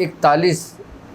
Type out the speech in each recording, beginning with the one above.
41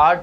8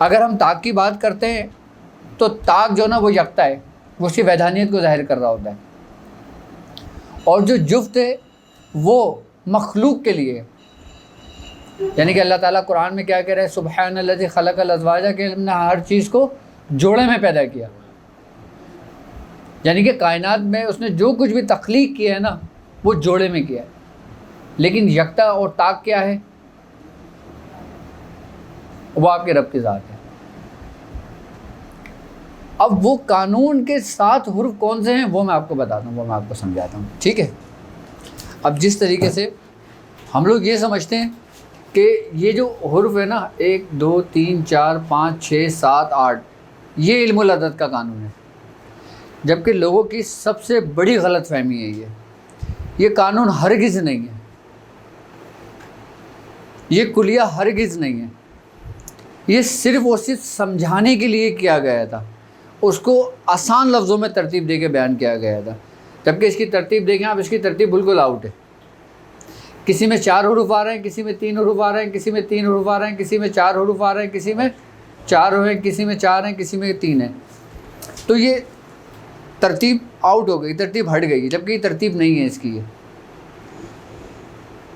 اگر ہم طاق کی بات کرتے ہیں تو طاق جو نا وہ یکتا ہے، وہ اس کی وحدانیت کو ظاہر کر رہا ہوتا ہے، اور جو جفت ہے وہ مخلوق کے لیے، یعنی کہ اللہ تعالیٰ قرآن میں کیا کہہ رہے ہیں، سبحان الذی خلق الازواج، کہ ہم نے ہر چیز کو جوڑے میں پیدا کیا، یعنی کہ کائنات میں اس نے جو کچھ بھی تخلیق کیا ہے نا وہ جوڑے میں کیا ہے، لیکن یکتا اور طاق کیا ہے، وہ آپ کے رب کی ذات ہے۔ اب وہ قانون کے 7 حروف کون سے ہیں وہ میں آپ کو بتاتا ہوں، وہ میں آپ کو سمجھاتا ہوں، ٹھیک ہے۔ اب جس طریقے سے ہم لوگ یہ سمجھتے ہیں کہ یہ جو حروف ہے نا 1 2 3 4 5 6 7 8 یہ علم العدد کا قانون ہے، جبکہ لوگوں کی سب سے بڑی غلط فہمی ہے یہ قانون ہرگز نہیں ہے، یہ کلیہ ہرگز نہیں ہے، یہ صرف اور صرف سمجھانے کے لیے کیا گیا تھا، اس کو آسان لفظوں میں ترتیب دے کے بیان کیا گیا تھا، جبکہ اس کی ترتیب دیکھیں آپ، اس کی ترتیب بالکل آؤٹ ہے، کسی میں 4 حروف آ رہے ہیں، کسی میں 3 حروف آ رہے ہیں، کسی میں 3 حروف آ رہے ہیں، کسی میں 4 حروف آ رہے ہیں، کسی میں 4 ہیں، کسی میں 4 ہیں، کسی میں 3 ہیں، تو یہ ترتیب آؤٹ ہو گئی، ترتیب ہٹ گئی، جبکہ یہ ترتیب نہیں ہے اس کی۔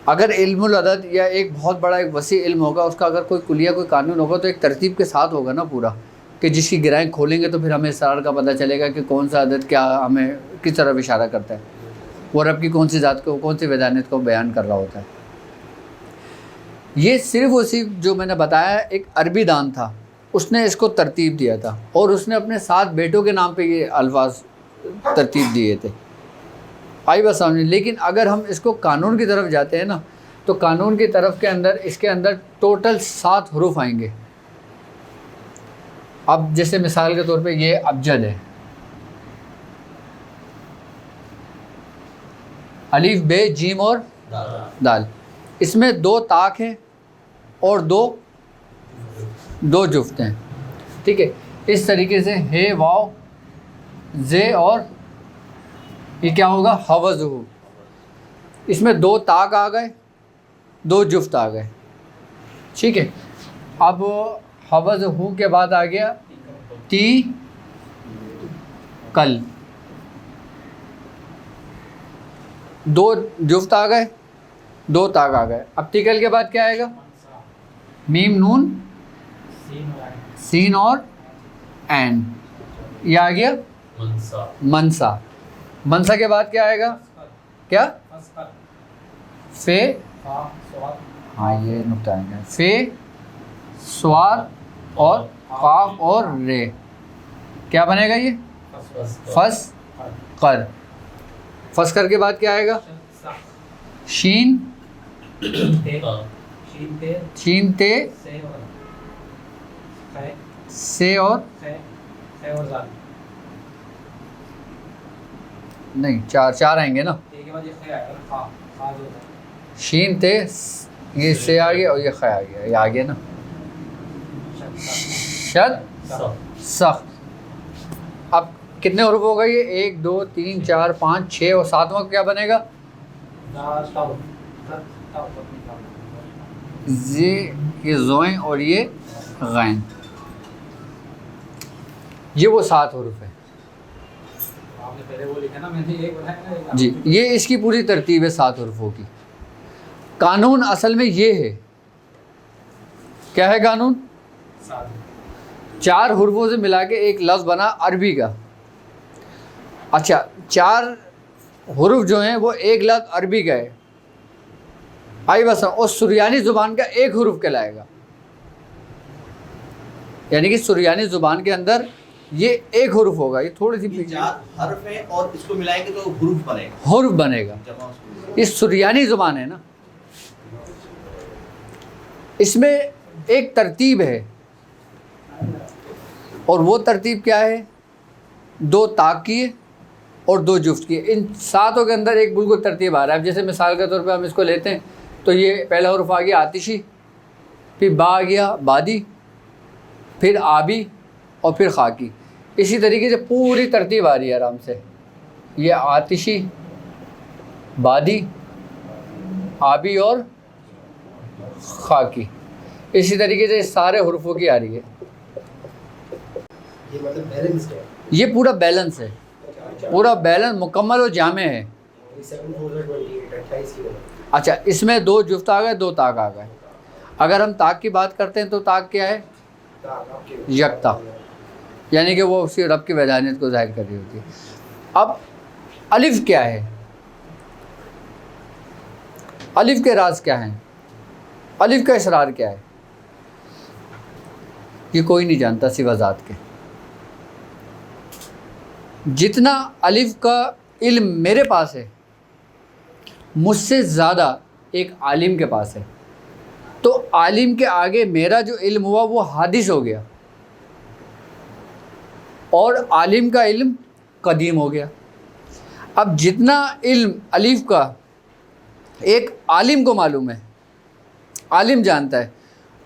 اگر علم العدد یا ایک بہت بڑا ایک وسیع علم ہوگا، اس کا اگر کوئی کلیہ کوئی قانون ہوگا تو ایک ترتیب کے ساتھ ہوگا نا پورا، کہ جس کی گرہیں کھولیں گے تو پھر ہمیں اسرار کا پتہ چلے گا کہ کون سا عدد کیا ہمیں کس طرف اشارہ کرتا ہے، وہ رب کی کون سی ذات کو کون سی وحدانیت کو بیان کر رہا ہوتا ہے۔ یہ صرف اور صرف جو میں نے بتایا ایک عربی دان تھا، اس نے اس کو ترتیب دیا تھا، اور اس نے اپنے 7 بیٹوں کے نام پہ یہ الفاظ ترتیب دیے تھے، آئی بات سامنے۔ لیکن اگر ہم اس کو قانون کی طرف جاتے ہیں نا تو قانون کی طرف کے اندر اس کے اندر ٹوٹل 7 حروف آئیں گے۔ اب جیسے مثال کے طور پہ یہ ابجد ہے، الف بے جیم اور دال، اس میں 2 طاق ہیں اور 2 جفت ہیں، ٹھیک ہے۔ اس طریقے سے ہے واو زے اور یہ کیا ہوگا حوضہ، اس میں 2 طاق آ گئے، 2 جفت آ گئے، ٹھیک ہے۔ اب حوضہ کے بعد آ گیا تی کل، 2 جفت آ گئے، 2 طاق آ گئے۔ اب تیکل کے بعد کیا آئے گا، میم نون سین اور عین، یہ آ گیا منسا۔ منسا کے بعد کیا آئے گا، کیا فے، ہاں یہ نقطہ آئے گا، فے سواد اور قاف اور رے، کیا بنے گا یہ فس قر۔ فس کر کے بعد کیا آئے گا، شین تے سے اور نہیں 4 آئیں گے نا، شین تے یہ سے آ گیا اور یہ خے آ گیا، یہ آ گیا نا شد سخت۔ اب کتنے حروف ہو گئے یہ، 1 2 3 4 5 6 اور 7واں کیا بنے گا، یہ زوئیں اور یہ غین، یہ وہ 7 حروف ہے جی۔ یہ اس کی پوری ترتیب ہے 7 حروفوں کی۔ قانون اصل میں یہ ہے، کیا ہے قانون، 4 حروفوں سے ملا کے ایک لفظ بنا عربی کا۔ اچھا 4 حروف جو ہیں وہ ایک لفظ عربی کا ہے، آئی بس، اور سریانی زبان کا 1 حروف کہلائے گا، یعنی کہ سریانی زبان کے اندر یہ 1 حروف ہوگا، یہ تھوڑی سی 4 حرف ہے اور اس کو ملائیں گے تو حروف بنے گا، حروف بنے گا۔ یہ سریانی زبان ہے نا، اس میں ایک ترتیب ہے، اور وہ ترتیب کیا ہے، 2 طاق کی اور 2 جفت کی۔ ان 7 کے اندر ایک بالکل ترتیب آ رہا ہے۔ اب جیسے مثال کے طور پہ ہم اس کو لیتے ہیں تو یہ پہلا حرف آ گیا آتشی، پھر با آ گیا بادی، پھر آبی اور پھر خاکی۔ اسی طریقے سے پوری ترتیب آ رہی ہے آرام سے، یہ آتشی، بادی، آبی اور خاکی، اسی طریقے سے سارے حروفوں کی آ رہی ہے۔ یہ مطلب بیلنسڈ ہے، یہ پورا بیلنس ہے، پورا بیلنس مکمل و جامع ہے۔ 7 4 28 28 کی اچھا، اس میں 2 جفت آ گئے، 2 طاق آ گئے۔ اگر ہم طاق کی بات کرتے ہیں تو طاق کیا ہے؟ یکتا، یعنی کہ وہ اسی رب کی وحدانیت کو ظاہر کر رہی ہوتی ہے۔ اب الف کیا ہے؟ الف کے راز کیا ہیں؟ الف کا اسرار کیا ہے؟ یہ کوئی نہیں جانتا سوا ذات کے۔ جتنا الف کا علم میرے پاس ہے، مجھ سے زیادہ ایک عالم کے پاس ہے۔ تو عالم کے آگے میرا جو علم ہوا وہ حادث ہو گیا، اور عالم کا علم قدیم ہو گیا۔ اب جتنا علم الف کا ایک عالم کو معلوم ہے، عالم جانتا ہے،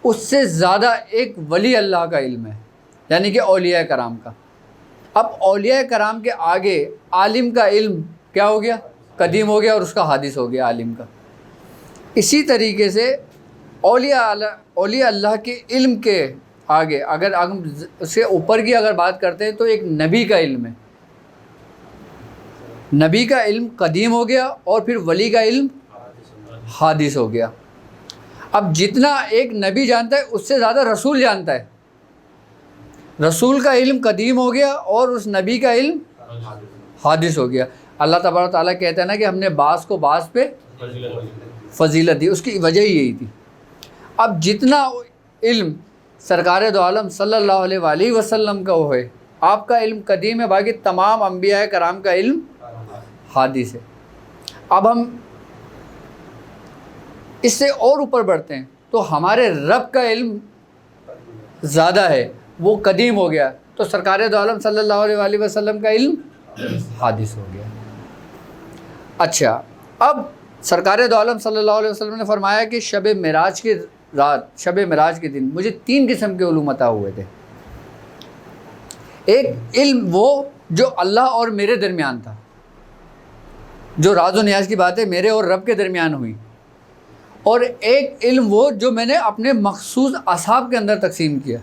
اس سے زیادہ ایک ولی اللہ کا علم ہے، یعنی کہ اولیاء کرام کا۔ اب اولیاء کرام کے آگے عالم کا علم کیا ہو گیا؟ قدیم ہو گیا، اور اس کا حادث ہو گیا عالم کا۔ اسی طریقے سے اولیاء اللہ کے علم کے آگے اگر ہم اس سے اوپر کی اگر بات کرتے ہیں تو ایک نبی کا علم ہے، نبی کا علم قدیم ہو گیا، اور پھر ولی کا علم حادث ہو گیا۔ اب جتنا ایک نبی جانتا ہے اس سے زیادہ رسول جانتا ہے، رسول کا علم قدیم ہو گیا اور اس نبی کا علم حادث ہو گیا۔ اللہ تبارک و تعالیٰ کہتا ہے نا کہ ہم نے بعض کو بعض پہ فضیلت دی، اس کی وجہ ہی یہی تھی۔ اب جتنا علم سرکار دو عالم صلی اللہ علیہ وآلہ وسلم کا وہ ہے، آپ کا علم قدیم ہے، باقی تمام انبیاء کرام کا علم حادث ہے۔ اب ہم اس سے اور اوپر بڑھتے ہیں تو ہمارے رب کا علم زیادہ ہے، وہ قدیم ہو گیا، تو سرکار دو عالم صلی اللہ علیہ وآلہ وسلم کا علم حادث ہو گیا۔ اچھا، اب سرکار دو عالم صلی اللہ علیہ وسلم نے فرمایا کہ شب معراج کی رات، شب معراج کے دن مجھے 3 قسم کے علوم عطا ہوئے تھے۔ ایک علم وہ جو اللہ اور میرے درمیان تھا، جو راز و نیاز کی باتیں میرے اور رب کے درمیان ہوئی، اور ایک علم وہ جو میں نے اپنے مخصوص اصحاب کے اندر تقسیم کیا،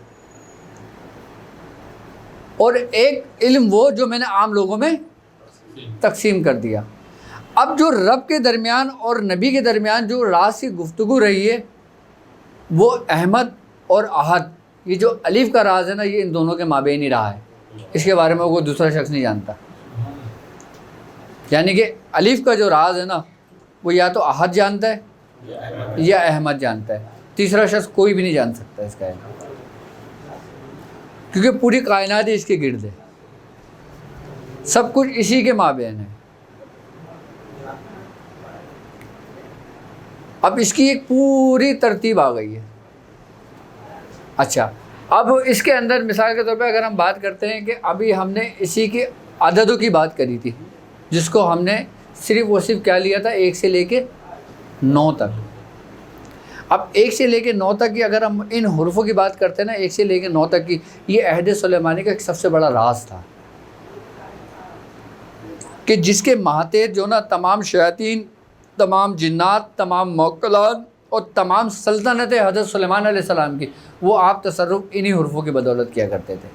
اور ایک علم وہ جو میں نے عام لوگوں میں تقسیم کر دیا۔ اب جو رب کے درمیان اور نبی کے درمیان جو راز کی گفتگو رہی ہے، وہ احمد اور احد، یہ جو الف کا راز ہے نا، یہ ان دونوں کے مابین ہی رہا ہے، اس کے بارے میں کوئی دوسرا شخص نہیں جانتا۔ یعنی کہ الف کا جو راز ہے نا، وہ یا تو احد جانتا ہے یا احمد جانتا ہے، تیسرا شخص کوئی بھی نہیں جان سکتا اس کا علم، کیونکہ پوری کائنات ہی اس کے گرد ہے، سب کچھ اسی کے مابین ہے۔ اب اس کی ایک پوری ترتیب آ گئی ہے۔ اچھا، اب اس کے اندر مثال کے طور پہ اگر ہم بات کرتے ہیں کہ ابھی ہم نے اسی کے عددوں کی بات کری تھی، جس کو ہم نے صرف اور صرف کیا لیا تھا، 1 سے لے کے 9 تک۔ اب 1 سے لے کے 9 تک کی اگر ہم ان حروفوں کی بات کرتے ہیں نا، 1 سے لے کے 9 تک کی، یہ عہد سلیمانی کا ایک سب سے بڑا راز تھا، کہ جس کے ماتحت جو نا تمام شیاطین، تمام جنات، تمام موکلات اور تمام سلطنت حضرت سلیمان علیہ السلام کی، وہ آپ تصرف انہی حروفوں کی بدولت کیا کرتے تھے۔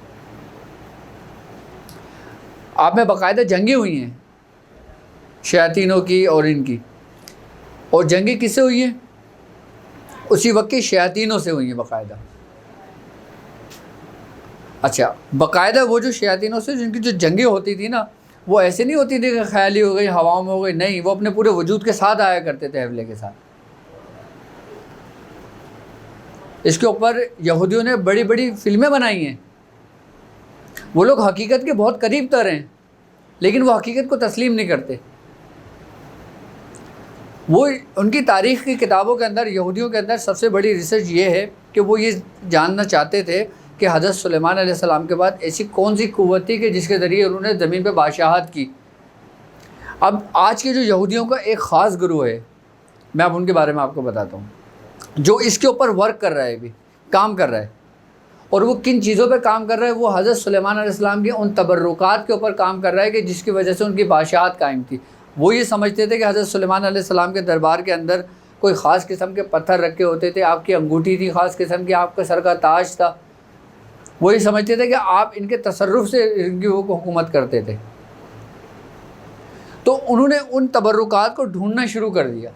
آپ میں باقاعدہ جنگیں ہوئی ہیں شیاطینوں کی اور ان کی، اور جنگیں کس سے ہوئی ہیں؟ اسی وقت کی شیاطینوں سے ہوئی ہیں باقاعدہ۔ اچھا، باقاعدہ وہ جو شیاطینوں سے جن کی جو جنگیں ہوتی تھی نا، وہ ایسے نہیں ہوتی تھی کہ خیالی ہو گئی، ہواؤں میں ہو گئی، نہیں، وہ اپنے پورے وجود کے ساتھ آیا کرتے تھے، حوالے کے ساتھ۔ اس کے اوپر یہودیوں نے بڑی بڑی فلمیں بنائی ہیں۔ وہ لوگ حقیقت کے بہت قریب تر ہیں، لیکن وہ حقیقت کو تسلیم نہیں کرتے۔ وہ ان کی تاریخ کی کتابوں کے اندر، یہودیوں کے اندر سب سے بڑی ریسرچ یہ ہے کہ وہ یہ جاننا چاہتے تھے کہ حضرت سلیمان علیہ السلام کے بعد ایسی کون سی قوت تھی کہ جس کے ذریعے انہوں نے زمین پہ بادشاہت کی۔ اب آج کے جو یہودیوں کا ایک خاص گروہ ہے، میں اب ان کے بارے میں آپ کو بتاتا ہوں، جو اس کے اوپر ورک کر رہا ہے، بھی کام کر رہا ہے۔ اور وہ کن چیزوں پہ کام کر رہا ہے؟ وہ حضرت سلیمان علیہ السلام کے ان تبرکات کے اوپر کام کر رہا ہے کہ جس کی وجہ سے ان کی بادشاہت قائم تھی۔ وہ یہ سمجھتے تھے کہ حضرت سلیمان علیہ السلام کے دربار کے اندر کوئی خاص قسم کے پتھر رکھے ہوتے تھے، آپ کی انگوٹھی تھی خاص قسم کی، آپ کے سر کا تاج تھا، وہ یہ سمجھتے تھے کہ آپ ان کے تصرف سے ان کی وہ حکومت کرتے تھے. تو انہوں نے ان تبرکات کو ڈھونڈنا شروع کر دیا,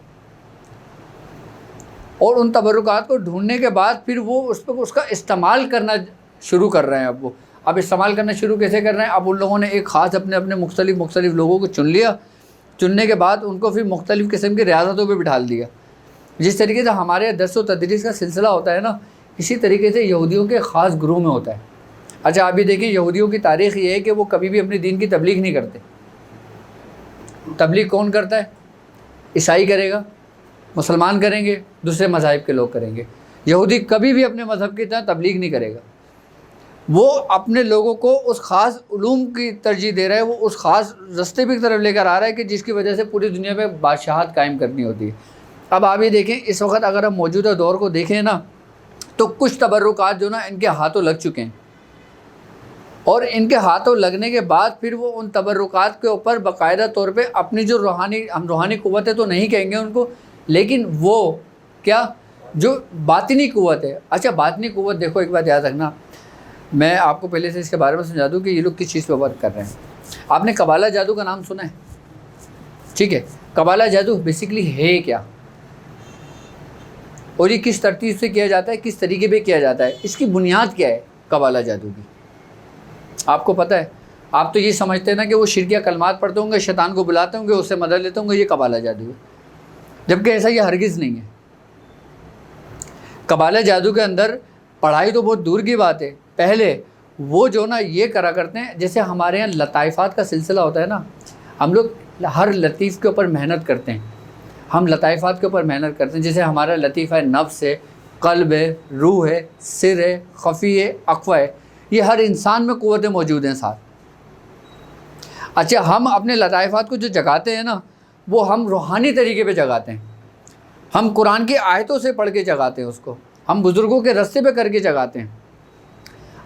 اور ان تبرکات کو ڈھونڈنے کے بعد پھر وہ اس کا استعمال کرنا شروع کر رہے ہیں. اب استعمال کرنا شروع کیسے کر رہے ہیں؟ اب ان لوگوں نے ایک خاص اپنے مختلف لوگوں کو چن لیا. چننے کے بعد ان کو پھر مختلف قسم کی ریاستوں پہ بٹھال دیا. جس طریقے سے ہمارے درس و تدریس کا سلسلہ ہوتا ہے نا, اسی طریقے سے یہودیوں کے خاص گروہ میں ہوتا ہے. اچھا آپ یہ دیکھیں, یہودیوں کی تاریخ یہ ہے کہ وہ کبھی بھی اپنے دین کی تبلیغ نہیں کرتے. تبلیغ کون کرتا ہے؟ عیسائی کرے گا, مسلمان کریں گے, دوسرے مذاہب کے لوگ کریں گے. یہودی کبھی بھی اپنے مذہب کی طرح تبلیغ نہیں کرے گا. وہ اپنے لوگوں کو اس خاص علوم کی ترجیح دے رہا ہے, وہ اس خاص رستے کی طرف لے کر آ رہا ہے کہ جس کی وجہ سے پوری دنیا پہ بادشاہت قائم کرنی ہوتی ہے. اب آپ یہ دیکھیں, اس وقت اگر ہم موجودہ دور کو دیکھیں نا, تو کچھ تبرکات جو نا ان کے ہاتھوں لگ چکے ہیں, اور ان کے ہاتھوں لگنے کے بعد پھر وہ ان تبرکات کے اوپر باقاعدہ طور پہ اپنی جو روحانی قوتیں تو نہیں کہیں گے ان کو, لیکن وہ کیا جو باطنی قوت ہے. اچھا باطنی قوت دیکھو, ایک بات یاد رکھنا, میں آپ کو پہلے سے اس کے بارے میں سمجھا دوں کہ یہ لوگ کس چیز پہ ورک کر رہے ہیں. آپ نے قبالہ جادو کا نام سنا ہے؟ ٹھیک ہے, قبالہ جادو بیسیکلی ہے کیا, اور یہ کس ترتیب سے کیا جاتا ہے, کس طریقے پہ کیا جاتا ہے, اس کی بنیاد کیا ہے قبالہ جادو کی؟ آپ کو پتہ ہے؟ آپ تو یہ سمجھتے ہیں نا کہ وہ شرکیہ کلمات پڑھتے ہوں گے, شیطان کو بلاتے ہوں گے, اس سے مدد لیتے ہوں گے, یہ قبالہ جادو ہے. جبکہ ایسا یہ ہرگز نہیں ہے. قبالہ جادو کے اندر پڑھائی تو بہت دور کی بات ہے. پہلے وہ جو نا یہ کرا کرتے ہیں, جیسے ہمارے یہاں لطائفات کا سلسلہ ہوتا ہے نا, ہم لوگ ہر لطیف کے اوپر محنت کرتے ہیں, ہم لطائفات کے اوپر محنت کرتے ہیں. جیسے ہمارا لطیفہ نفس ہے, قلب ہے, روح ہے, سر ہے, خفی ہے, اقوی ہے, یہ ہر انسان میں قوتیں موجود ہیں ساتھ. اچھا ہم اپنے لطائفات کو جو جگاتے ہیں نا, وہ ہم روحانی طریقے پہ جگاتے ہیں. ہم قرآن کی آیتوں سے پڑھ کے جگاتے ہیں اس کو, ہم بزرگوں کے رستے پہ کر کے جگاتے ہیں.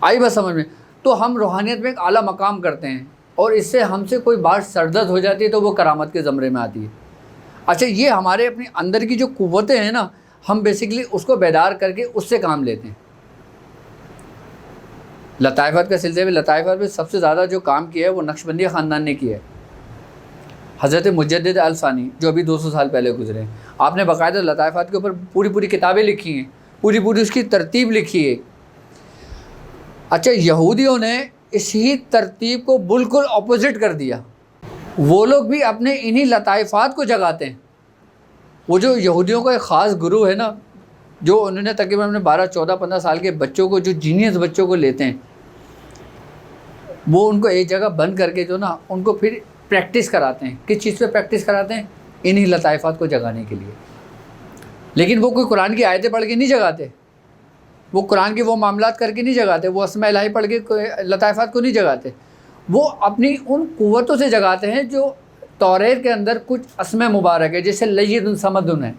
آئی بس سمجھ میں؟ تو ہم روحانیت میں ایک اعلیٰ مقام کرتے ہیں, اور اس سے ہم سے کوئی بات سردرد ہو جاتی ہے تو وہ کرامت کے زمرے میں آتی ہے. اچھا یہ ہمارے اپنے اندر کی جو قوتیں ہیں نا, ہم بیسیکلی اس کو بیدار کر کے اس سے کام لیتے ہیں. لطائفات کا سلسلے میں, لطائفات میں سب سے زیادہ جو کام کیا ہے وہ نقشبندی خاندان نے کیا ہے. حضرت مجدد الثانی جو ابھی 200 سال پہلے گزرے ہیں, آپ نے باقاعدہ لطائفات کے اوپر پوری کتابیں لکھی ہیں, پوری اس کی ترتیب لکھی ہے. اچھا یہودیوں نے اسی ترتیب کو بالکل اپوزٹ کر دیا. وہ لوگ بھی اپنے انہی لطائفات کو جگاتے ہیں. وہ جو یہودیوں کا ایک خاص گروہ ہے نا, جو انہوں نے تقریباً اپنے 12, 14, 15 سال کے بچوں کو, جو جینیس بچوں کو لیتے ہیں, وہ ان کو ایک جگہ بند کر کے جو نا ان کو پھر پریکٹس کراتے ہیں. کس چیز پہ پریکٹس کراتے ہیں؟ انہی لطائفات کو جگانے کے لیے. لیکن وہ کوئی قرآن کی آیتیں پڑھ کے نہیں جگاتے, وہ قرآن کے وہ معاملات کر کے نہیں جگاتے, وہ اسماء الہی پڑھ کے لطائفات کو نہیں جگاتے. وہ اپنی ان قوتوں سے جگاتے ہیں جو توریت کے اندر کچھ اسماء مبارک ہے, جیسے لید صمد ہے,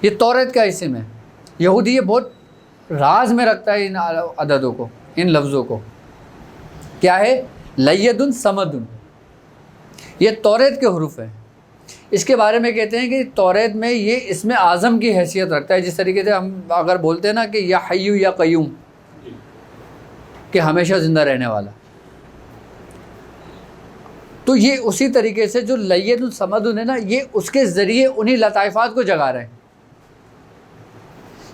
یہ توریت کا اسم ہے. یہودی یہ بہت راز میں رکھتا ہے ان عددوں کو, ان لفظوں کو. کیا ہے؟ لید صمد, یہ توریت کے حروف ہیں. اس کے بارے میں کہتے ہیں کہ توریت میں یہ اسم اعظم کی حیثیت رکھتا ہے. جس طریقے سے ہم اگر بولتے ہیں نا کہ یا حیو یا قیوم, کہ ہمیشہ زندہ رہنے والا, تو یہ اسی طریقے سے جو لید الصمد ہے نا, یہ اس کے ذریعے انہی لطائفات کو جگا رہے ہیں.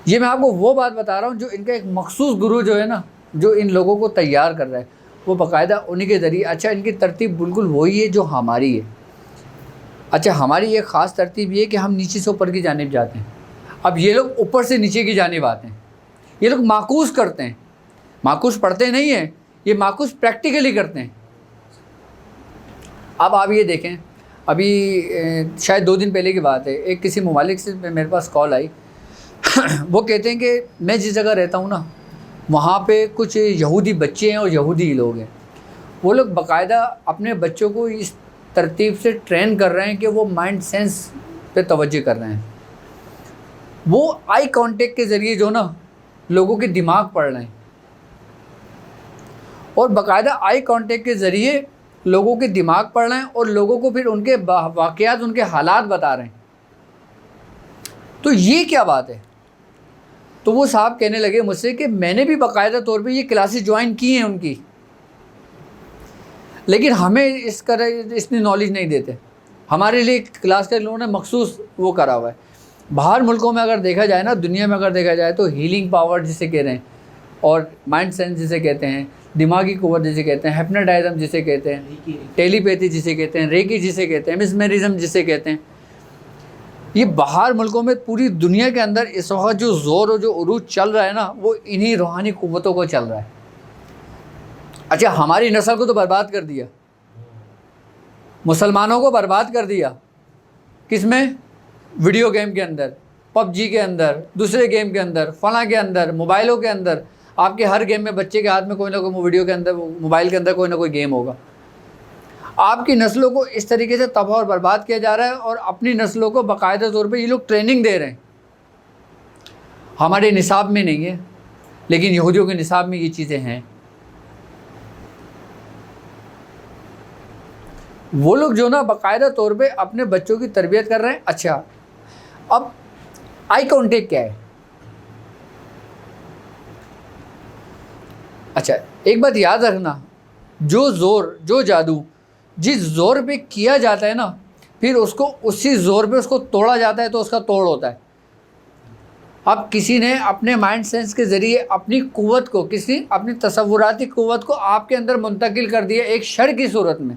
یہ میں آپ کو وہ بات بتا رہا ہوں جو ان کا ایک مخصوص گروہ جو ہے نا, جو ان لوگوں کو تیار کر رہا ہے, وہ باقاعدہ انہی کے ذریعے. اچھا ان کی ترتیب بالکل وہی ہے جو ہماری ہے. اچھا ہماری ایک خاص ترتیب یہ ہے کہ ہم نیچے سے اوپر کی جانب جاتے ہیں. اب یہ لوگ اوپر سے نیچے کی جانب آتے ہیں. یہ لوگ معکوس کرتے ہیں, معکوس پڑھتے نہیں ہیں, یہ معکوس پریکٹیکلی کرتے ہیں. اب آپ یہ دیکھیں, ابھی شاید 2 دن پہلے کی بات ہے, ایک کسی ممالک سے میرے پاس کال آئی. وہ کہتے ہیں کہ میں جس جگہ رہتا ہوں نا, وہاں پہ کچھ یہودی بچے ہیں اور یہودی لوگ ہیں. وہ لوگ باقاعدہ اپنے بچوں کو اس ترتیب سے ٹرین کر رہے ہیں کہ وہ مائنڈ سینس پہ توجہ کر رہے ہیں. وہ آئی کانٹیکٹ کے ذریعے جو نا لوگوں کے دماغ پڑھ رہے ہیں, اور باقاعدہ آئی کانٹیکٹ کے ذریعے لوگوں کے دماغ پڑھ رہے ہیں, اور لوگوں کو پھر ان کے واقعات, ان کے حالات بتا رہے ہیں. تو یہ کیا بات ہے؟ تو وہ صاحب کہنے لگے مجھ سے کہ میں نے بھی باقاعدہ طور پہ یہ کلاسز جوائن کی ہیں ان کی، لیکن ہمیں اتنی نالج نہیں دیتے. ہمارے لیے کلاس کے لوگوں نے مخصوص وہ کرا ہوا ہے. باہر ملکوں میں اگر دیکھا جائے نا، دنیا میں اگر دیکھا جائے تو ہیلنگ پاور جسے کہہ رہے ہیں، اور مائنڈ سینس جسے کہتے ہیں، دماغی قوت جسے کہتے ہیں، ہیپناٹائزم جسے کہتے ہیں، ٹیلی پیتھی جسے کہتے ہیں، ریکی جسے کہتے ہیں، مسمرزم جسے کہتے ہیں، یہ باہر ملکوں میں پوری دنیا کے اندر اس وقت جو زور اور جو عروج چل رہا ہے نا، وہ انہی روحانی قوتوں کو چل رہا ہے. اچھا ہماری نسل کو تو برباد کر دیا، مسلمانوں کو برباد کر دیا. کس میں؟ ویڈیو گیم کے اندر، پب جی کے اندر، دوسرے گیم کے اندر، فلاں کے اندر، موبائلوں کے اندر. آپ کے ہر گیم میں بچے کے ہاتھ میں کوئی نہ کوئی ویڈیو کے اندر، موبائل کے اندر کوئی نہ کوئی گیم ہوگا. آپ کی نسلوں کو اس طریقے سے تباہ اور برباد کیا جا رہا ہے، اور اپنی نسلوں کو باقاعدہ طور پہ یہ لوگ ٹریننگ دے رہے ہیں. ہمارے نصاب میں نہیں ہے، لیکن یہودیوں کے نصاب میں یہ چیزیں ہیں. وہ لوگ جو نا باقاعدہ طور پہ اپنے بچوں کی تربیت کر رہے ہیں. اچھا اب آئی کانٹیکٹ کیا ہے؟ اچھا ایک بات یاد رکھنا، جو زور، جو جادو جس زور پہ کیا جاتا ہے نا، پھر اس کو اسی زور پہ اس کو توڑا جاتا ہے تو اس کا توڑ ہوتا ہے. اب کسی نے اپنے مائنڈ سینس کے ذریعے اپنی قوت کو، کسی اپنی تصوراتی قوت کو آپ کے اندر منتقل کر دیا ایک شر کی صورت میں.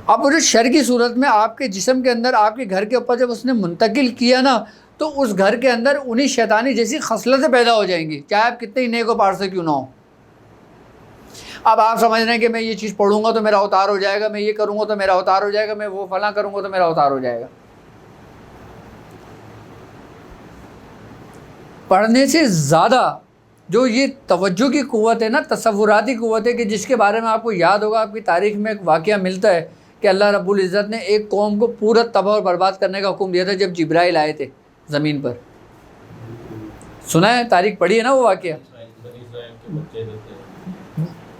اب وہ جو شر کی صورت میں آپ کے جسم کے اندر، آپ کے گھر کے اوپر جب اس نے منتقل کیا نا، تو اس گھر کے اندر انہی شیطانی جیسی خصلتیں پیدا ہو جائیں گی، چاہے آپ کتنے ہی نیک و پار سے کیوں نہ ہو. اب آپ سمجھ رہے ہیں کہ میں یہ چیز پڑھوں گا تو میرا اوتار ہو جائے گا، میں یہ کروں گا تو میرا اوتار ہو جائے گا، میں وہ فلاں کروں گا تو میرا اوتار ہو جائے گا. پڑھنے سے زیادہ جو یہ توجہ کی قوت ہے نا، تصوراتی قوت ہے، کہ جس کے بارے میں آپ کو یاد ہوگا، آپ کی تاریخ میں ایک واقعہ ملتا ہے کہ اللہ رب العزت نے ایک قوم کو پورا تباہ اور برباد کرنے کا حکم دیا تھا جب جبرائیل آئے تھے زمین پر. سنا ہے، تاریخ پڑھی ہے نا وہ واقعہ.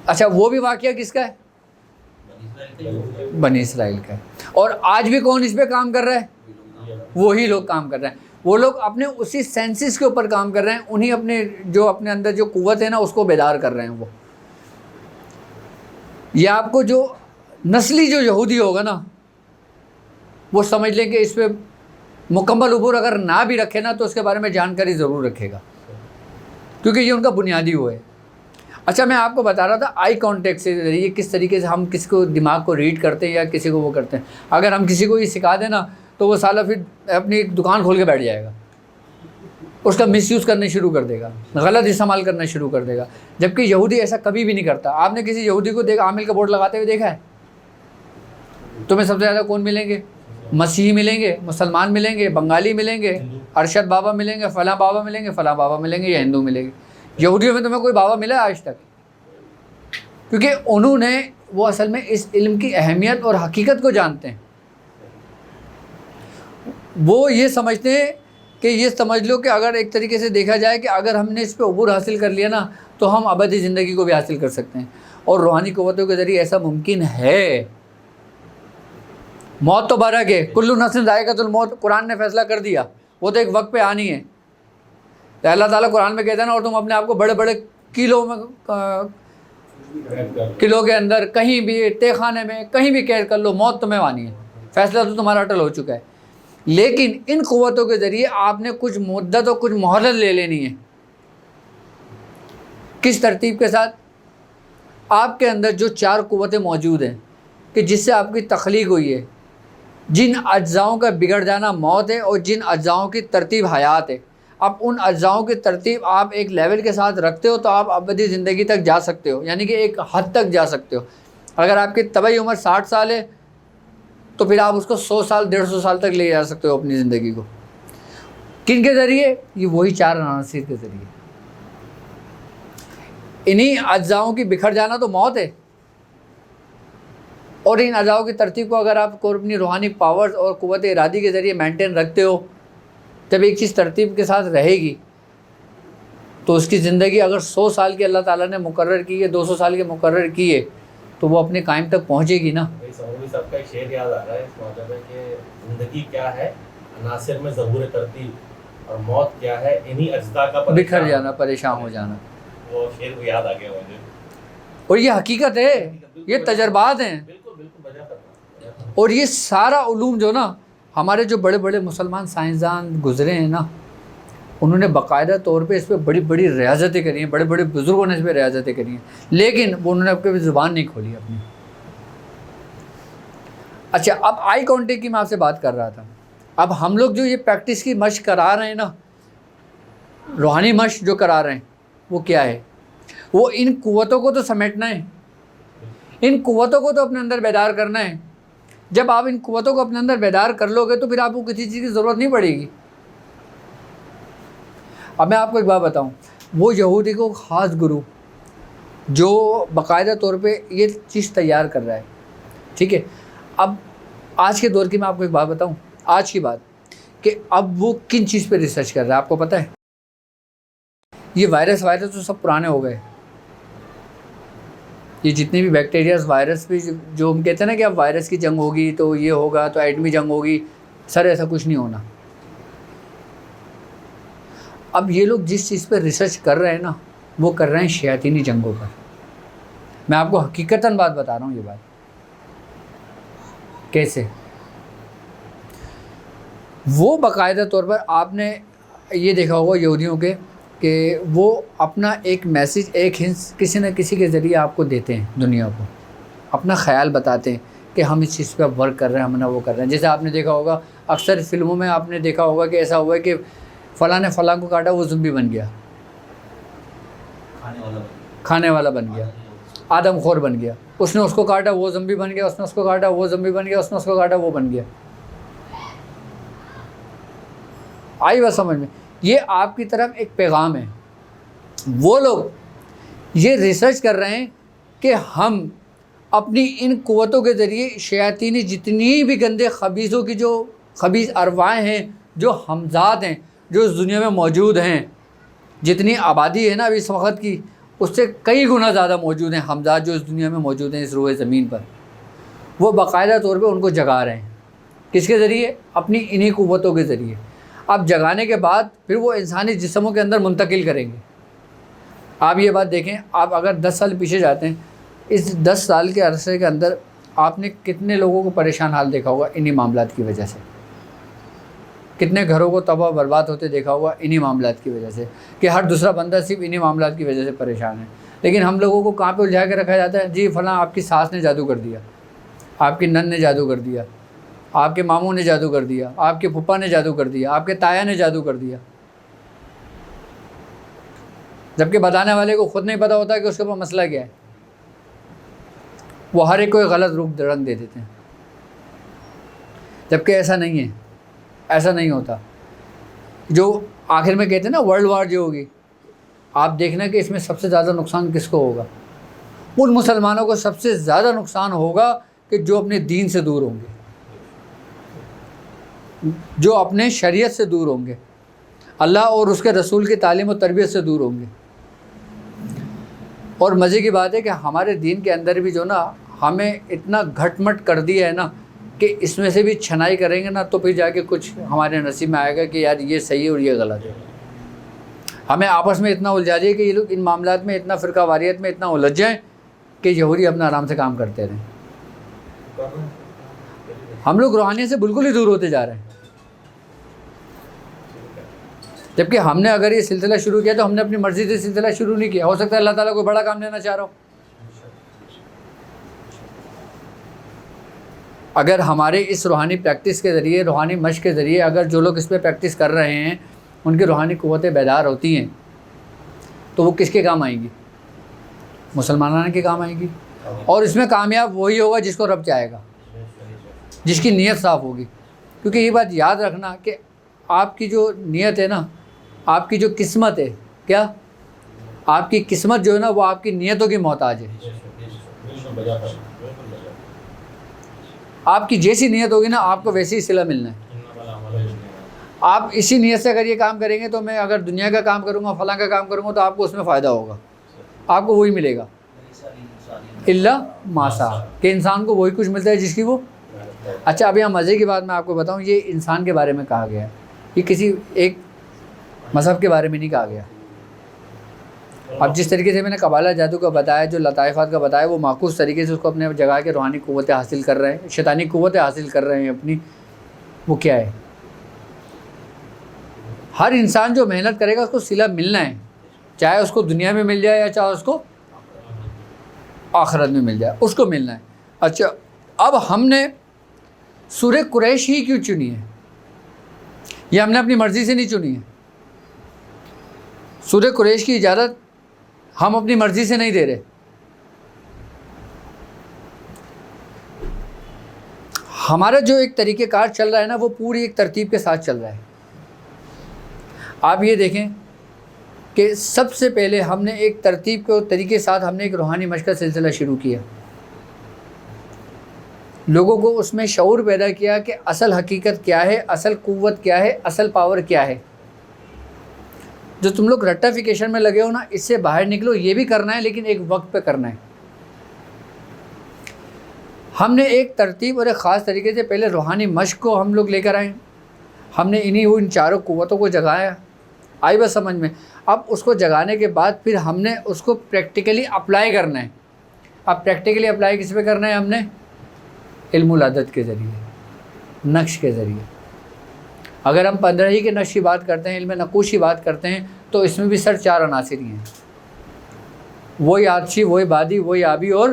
اچھا وہ بھی واقعہ کس کا ہے؟ بنی اسرائیل کا ہے. اور آج بھی کون اس پہ کام کر رہا ہے؟ وہی لوگ کام کر رہے ہیں. وہ لوگ اپنے اسی سینسز کے اوپر کام کر رہے ہیں، انہی اپنے جو اپنے اندر جو قوت ہے نا اس کو بیدار کر رہے ہیں. وہ یہ آپ کو جو نسلی جو یہودی ہوگا نا، وہ سمجھ لیں کہ اس پہ مکمل عبور اگر نہ بھی رکھے نا تو اس کے بارے میں جانکاری ضرور رکھے گا، کیونکہ یہ ان کا بنیادی وہ ہے. اچھا میں آپ کو بتا رہا تھا آئی کانٹیکٹ سے ذریعے کس طریقے سے ہم کسی کو دماغ کو ریڈ کرتے ہیں یا کسی کو وہ کرتے ہیں. اگر ہم کسی کو یہ سکھا دیں نا تو وہ سالہ پھر اپنی ایک دکان کھول کے بیٹھ جائے گا، اس کا مس یوز کرنے شروع کر دے گا، غلط استعمال کرنا شروع کر دے گا. جبکہ یہودی ایسا کبھی بھی نہیں کرتا. آپ نے کسی یہودی کو دیکھا عامل کا بورڈ لگاتے ہوئے دیکھا ہے؟ تمہیں سب سے زیادہ کون ملیں گے؟ مسیحی ملیں گے، مسلمان ملیں گے، بنگالی ملیں گے، ارشد بابا ملیں گے، فلاں بابا ملیں گے، فلاں بابا ملیں گے، یا ہندو ملیں گے. یہودیوں میں تمہیں کوئی بابا ملا ہے آج تک؟ کیونکہ انہوں نے وہ اصل میں اس علم کی اہمیت اور حقیقت کو جانتے ہیں. وہ یہ سمجھتے ہیں کہ یہ سمجھ لو کہ اگر ایک طریقے سے دیکھا جائے کہ اگر ہم نے اس پہ عبور حاصل کر لیا نا تو ہم ابدی زندگی کو بھی حاصل کر سکتے ہیں. اور روحانی قوتوں کے ذریعے ایسا ممکن ہے. موت تو برحق ہے، کل نفس ذائقۃ الموت، قرآن نے فیصلہ کر دیا، وہ تو ایک وقت پہ آنی ہے. تو اللہ تعالیٰ قرآن میں کہتا ہے نا، اور تم اپنے آپ کو بڑے بڑے کلو کے اندر کہیں بھی تہ خانے میں کہیں بھی قید کر لو، موت تمہیں آنی ہے. فیصلہ تو تمہارا اٹل ہو چکا ہے. لیکن ان قوتوں کے ذریعے آپ نے کچھ مدت اور کچھ مہلت لے لینی ہے. کس ترتیب کے ساتھ؟ آپ کے اندر جو 4 قوتیں موجود ہیں کہ جس سے آپ کی تخلیق ہوئی ہے، جن اجزاؤں کا بگڑ جانا موت ہے اور جن اجزاؤں کی ترتیب حیات ہے. اب ان اجزاؤں کی ترتیب آپ ایک لیول کے ساتھ رکھتے ہو تو آپ ابدی زندگی تک جا سکتے ہو، یعنی کہ ایک حد تک جا سکتے ہو. اگر آپ کی طبعی عمر 60 سال ہے تو پھر آپ اس کو 100 سال 150 سال تک لے جا سکتے ہو اپنی زندگی کو. کن کے ذریعے؟ یہ وہی 4 عناصر کے ذریعے. انہی اجزاؤں کی بکھر جانا تو موت ہے، اور ان اجزاؤں کی ترتیب کو اگر آپ کو اپنی روحانی پاورز اور قوت ارادی کے ذریعے مینٹین رکھتے ہو، جب ایک چیز ترتیب کے ساتھ رہے گی تو اس کی زندگی اگر 100 سال کی اللہ تعالیٰ نے مقرر کی ہے، 200 سال کے مقرر کی ہے، تو وہ اپنے قائم تک پہنچے گی نا. صاحب کا ایک شعر یاد آ رہا ہے اس موضوع میں کہ زندگی کیا ہے عناصر میں ظہور ترتیب. اور موت کیا ہے؟ انہی اجزاء کا بکھر جانا، پریشان ہو جانا. وہ شعر کو یاد آ گیا مجھے. اور یہ حقیقت ہے، یہ تجربات ہیں. بالکل بالکل بجا کرتا. اور یہ سارا علوم جو نا ہمارے جو بڑے بڑے مسلمان سائنسدان گزرے ہیں نا، انہوں نے باقاعدہ طور پہ اس پہ بڑی بڑی ریاضتیں کری ہیں، بڑے بڑے بزرگوں نے اس پہ ریاضتیں کری ہیں، لیکن وہ انہوں نے کبھی زبان نہیں کھولی اپنی. اچھا، اب آئی کانٹیکٹ کی میں آپ سے بات کر رہا تھا. اب ہم لوگ جو یہ پریکٹس کی مشق کرا رہے ہیں نا، روحانی مشق جو کرا رہے ہیں، وہ کیا ہے؟ وہ ان قوتوں کو تو سمیٹنا ہے، ان قوتوں کو تو اپنے اندر بیدار کرنا ہے. جب آپ ان قوتوں کو اپنے اندر بیدار کر لو گے تو پھر آپ کو کسی چیز کی ضرورت نہیں پڑے گی. اب میں آپ کو ایک بات بتاؤں، وہ یہودی کو خاص گرو جو باقاعدہ طور پہ یہ چیز تیار کر رہا ہے، ٹھیک ہے. اب آج کے دور کی میں آپ کو ایک بات بتاؤں، آج کی بات، کہ اب وہ کن چیز پہ ریسرچ کر رہا ہے آپ کو پتہ ہے؟ یہ وائرس تو سب پرانے ہو گئے. یہ جتنے بھی بیکٹیریاز، وائرس بھی جو ہم کہتے ہیں نا کہ اب وائرس کی جنگ ہوگی تو یہ ہوگا تو ایٹمی جنگ ہوگی، سر ایسا کچھ نہیں ہونا. اب یہ لوگ جس چیز پہ ریسرچ کر رہے ہیں نا، وہ کر رہے ہیں شیاطینی جنگوں پر. میں آپ کو حقیقتاً بات بتا رہا ہوں. یہ بات کیسے؟ وہ باقاعدہ طور پر آپ نے یہ دیکھا ہوگا یہودیوں کے کہ وہ اپنا ایک میسیج، ایک ہنس کسی نہ کسی کے ذریعے آپ کو دیتے ہیں، دنیا کو اپنا خیال بتاتے ہیں کہ ہم اس چیز پہ ورک کر رہے ہیں، ہم نہ وہ کر رہے ہیں. جیسے آپ نے دیکھا ہوگا اکثر فلموں میں آپ نے دیکھا ہوگا کہ ایسا ہوا ہے کہ فلاں نے فلاں کو کاٹا، وہ زمبی بن گیا، کھانے والا بن گیا، آدم خور بن گیا. اس نے اس کو کاٹا، وہ زمبی بن گیا، اس نے اس کو کاٹا، وہ زمبی بن گیا، اس نے اس کو کاٹا، وہ بن گیا. آئی بات سمجھ میں؟ یہ آپ کی طرف ایک پیغام ہے. وہ لوگ یہ ریسرچ کر رہے ہیں کہ ہم اپنی ان قوتوں کے ذریعے شیاطینی جتنی بھی گندے خبیثوں کی جو خبیث ارواح ہیں، جو ہمزاد ہیں، جو اس دنیا میں موجود ہیں، جتنی آبادی ہے نا ابھی اس وقت کی، اس سے کئی گنا زیادہ موجود ہیں ہمزاد جو اس دنیا میں موجود ہیں اس روئے زمین پر. وہ باقاعدہ طور پہ ان کو جگا رہے ہیں. کس کے ذریعے؟ اپنی انہی قوتوں کے ذریعے. اب جگانے کے بعد پھر وہ انسانی جسموں کے اندر منتقل کریں گے. آپ یہ بات دیکھیں، آپ اگر 10 سال پیچھے جاتے ہیں، اس 10 سال کے عرصے کے اندر آپ نے کتنے لوگوں کو پریشان حال دیکھا ہوگا انہی معاملات کی وجہ سے. کتنے گھروں کو تباہ برباد ہوتے دیکھا ہوگا انہی معاملات کی وجہ سے، کہ ہر دوسرا بندہ صرف انہی معاملات کی وجہ سے پریشان ہے. لیکن ہم لوگوں کو کہاں پہ الجھا کے رکھا جاتا ہے؟ جی فلاں آپ کی ساس نے جادو کر دیا، آپ کی نن نے جادو کر دیا، آپ کے ماموں نے جادو کر دیا، آپ کے پھپھا نے جادو کر دیا، آپ کے تایا نے جادو کر دیا. جبکہ بتانے والے کو خود نہیں پتہ ہوتا کہ اس کے اوپر مسئلہ کیا ہے. وہ ہر ایک کو ایک غلط رنگ دے دیتے ہیں، جبکہ ایسا نہیں ہے، ایسا نہیں ہوتا. جو آخر میں کہتے ہیں نا ورلڈ وار جو ہوگی، آپ دیکھنا کہ اس میں سب سے زیادہ نقصان کس کو ہوگا؟ ان مسلمانوں کو سب سے زیادہ نقصان ہوگا کہ جو اپنے دین سے دور ہوں گے، جو اپنے شریعت سے دور ہوں گے، اللہ اور اس کے رسول کی تعلیم و تربیت سے دور ہوں گے. اور مزے کی بات ہے کہ ہمارے دین کے اندر بھی جو نا ہمیں اتنا گھٹ مٹ کر دیا ہے نا کہ اس میں سے بھی چھنائی کریں گے نا تو پھر جا کے کچھ ہمارے نصیب میں آئے گا کہ یار یہ صحیح ہے اور یہ غلط ہے. ہمیں آپس میں اتنا الجھا دیا کہ یہ لوگ ان معاملات میں اتنا فرقہ واریت میں اتنا الجھ جائیں کہ یہودی اپنا آرام سے کام کرتے رہیں. ہم لوگ روحانیت سے بالکل ہی دور ہوتے جا رہے ہیں. جبکہ ہم نے اگر یہ سلسلہ شروع کیا تو ہم نے اپنی مرضی سے سلسلہ شروع نہیں کیا. ہو سکتا ہے اللہ تعالیٰ کوئی بڑا کام لینا چاہ رہا ہو. اگر ہمارے اس روحانی پریکٹس کے ذریعے، روحانی مشق کے ذریعے اگر جو لوگ اس پہ پریکٹس کر رہے ہیں ان کی روحانی قوتیں بیدار ہوتی ہیں تو وہ کس کے کام آئیں گی؟ مسلمانوں کے کام آئیں گی. اور اس میں کامیاب وہی ہوگا جس کو رب چاہے گا، جس کی نیت صاف ہوگی. کیونکہ یہ بات یاد رکھنا کہ آپ کی جو نیت ہے نا، آپ کی جو قسمت ہے، کیا آپ کی قسمت جو ہے نا وہ آپ کی نیتوں کی محتاج ہے. آپ کی جیسی نیت ہوگی نا آپ کو ویسی ہی صلہ ملنا ہے. آپ اسی نیت سے اگر یہ کام کریں گے تو میں اگر دنیا کا کام کروں گا، فلاں کا کام کروں گا تو آپ کو اس میں فائدہ ہوگا، آپ کو وہی ملے گا. اللہ ماسا کہ انسان کو وہی کچھ ملتا ہے جس کی وہ. اچھا ابھی ہم مزے کی بات میں آپ کو بتاؤں، یہ انسان کے بارے میں کہا گیا ہے. یہ کسی ایک مذہب کے بارے میں نہیں کہا گیا. اب جس طریقے سے میں نے قبالہ جادو کا بتایا، جو لطائفات کا بتایا، وہ معکوس طریقے سے اس کو اپنے جگہ کے روحانی قوتیں حاصل کر رہے ہیں، شیطانی قوتیں حاصل کر رہے ہیں اپنی. وہ کیا ہے؟ ہر انسان جو محنت کرے گا اس کو صلہ ملنا ہے، چاہے اس کو دنیا میں مل جائے یا چاہے اس کو آخرت میں مل جائے، اس کو ملنا ہے. اچھا، اب ہم نے سورہ قریش ہی کیوں چنی ہے؟ یہ ہم نے اپنی مرضی سے نہیں چنی ہے. سورہ قریش کی اجازت ہم اپنی مرضی سے نہیں دے رہے. ہمارا جو ایک طریقہ کار چل رہا ہے نا، وہ پوری ایک ترتیب کے ساتھ چل رہا ہے. آپ یہ دیکھیں کہ سب سے پہلے ہم نے ایک ترتیب کے طریقے کے ساتھ ہم نے ایک روحانی مشق کا سلسلہ شروع کیا. لوگوں کو اس میں شعور پیدا کیا کہ اصل حقیقت کیا ہے، اصل قوت کیا ہے، اصل پاور کیا ہے. جو تم لوگ رٹیفیکیشن میں لگے ہو نا، اس سے باہر نکلو. یہ بھی کرنا ہے لیکن ایک وقت پہ کرنا ہے. ہم نے ایک ترتیب اور ایک خاص طریقے سے پہلے روحانی مشق کو ہم لوگ لے کر آئے. ہم نے ان چاروں قوتوں کو جگایا. آئی بس سمجھ میں؟ اب اس کو جگانے کے بعد پھر ہم نے اس کو پریکٹیکلی اپلائی کرنا ہے. اب پریکٹیکلی اپلائی کس پہ کرنا ہے؟ ہم نے علم العدد کے ذریعے، نقش کے ذریعے. اگر ہم 15 ہی کے نقش کی بات کرتے ہیں، علم نقوش کی بات کرتے ہیں، تو اس میں بھی سر 4 عناصر ہی ہیں. وہی آتشی، وہی بادی، وہی آبی اور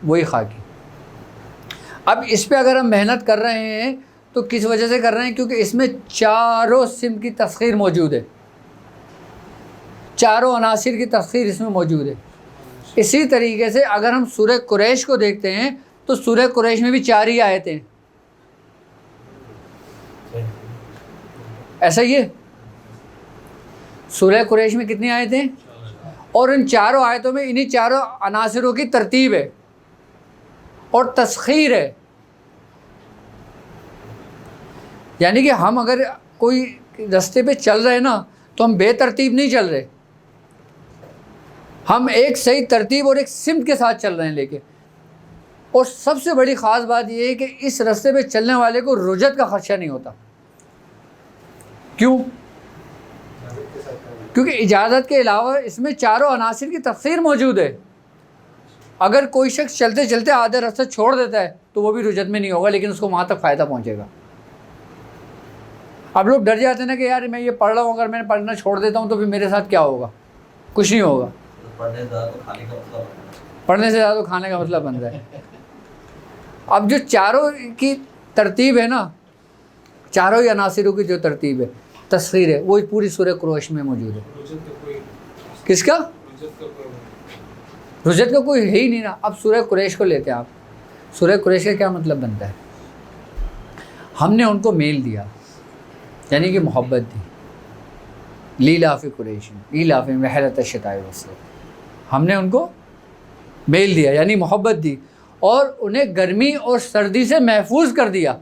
وہی خاکی. اب اس پہ اگر ہم محنت کر رہے ہیں تو کس وجہ سے کر رہے ہیں؟ کیونکہ اس میں چاروں سم کی تسخیر موجود ہے، چاروں عناصر کی تسخیر اس میں موجود ہے. اسی طریقے سے اگر ہم سورہ قریش کو دیکھتے ہیں تو سورہ قریش میں بھی 4 ہی آیتیں ہیں. ایسا ہی ہے. سورہ قریش میں کتنی آیتیں ہیں؟ اور ان چاروں آیتوں میں انہی چاروں عناصروں کی ترتیب ہے اور تسخیر ہے. یعنی کہ ہم اگر کوئی راستے پہ چل رہے ہیں نا، تو ہم بے ترتیب نہیں چل رہے، ہم ایک صحیح ترتیب اور ایک سمت کے ساتھ چل رہے ہیں لے کے. اور سب سے بڑی خاص بات یہ ہے کہ اس راستے پہ چلنے والے کو رجت کا خدشہ نہیں ہوتا. کیوں؟ کیونکہ اجازت کے علاوہ اس میں چاروں عناصر کی تفسیر موجود ہے. اگر کوئی شخص چلتے چلتے آدھے راستے چھوڑ دیتا ہے تو وہ بھی رجت میں نہیں ہوگا، لیکن اس کو وہاں تک فائدہ پہنچے گا. اب لوگ ڈر جاتے ہیں نا کہ یار میں یہ پڑھ رہا ہوں، اگر میں نے پڑھنا چھوڑ دیتا ہوں تو پھر میرے ساتھ کیا ہوگا؟ کچھ نہیں ہوگا. پڑھنے سے زیادہ تو کھانے کا مسئلہ بنتا ہے. پڑھنے سے زیادہ تو کھانے کا مسئلہ بن رہا ہے. اب جو چاروں کی ترتیب ہے نا، چاروں ہی عناصروں کی جو ترتیب ہے، تسخیر ہے، وہ پوری سورہ قریش میں موجود ہے. کس کا؟ رجت کا کوئی ہے ہی نہیں نا. اب سورہ قریش کو لیتے ہیں آپ. سورہ قریش کا کیا مطلب بنتا ہے؟ ہم نے ان کو میل دیا، یعنی کہ محبت دی. لیلاف قریش لیلاف رحلۃ الشتاء والصیف، ہم نے ان کو میل دیا یعنی محبت دی، اور انہیں گرمی اور سردی سے محفوظ کر دیا.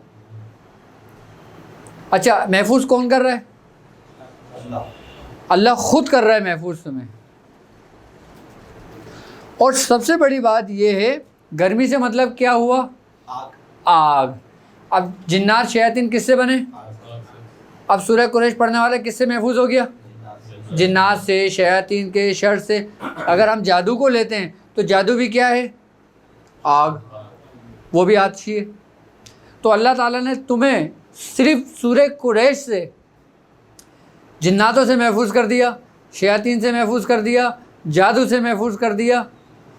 اچھا، محفوظ کون کر رہا ہے؟ اللہ خود کر رہا ہے محفوظ تمہیں. اور سب سے بڑی بات یہ ہے، گرمی سے مطلب کیا ہوا؟ آگ. اب جنات شیاطین کس سے بنے؟ اب سورہ قریش پڑھنے والا کس سے محفوظ ہو گیا؟ جنات سے، شیاطین کے شر سے. اگر ہم جادو کو لیتے ہیں تو جادو بھی کیا ہے؟ آگ، وہ بھی آتشی ہے. تو اللہ تعالیٰ نے تمہیں صرف سورہ قریش سے جناتوں سے محفوظ کر دیا، شیاطین سے محفوظ کر دیا، جادو سے محفوظ کر دیا،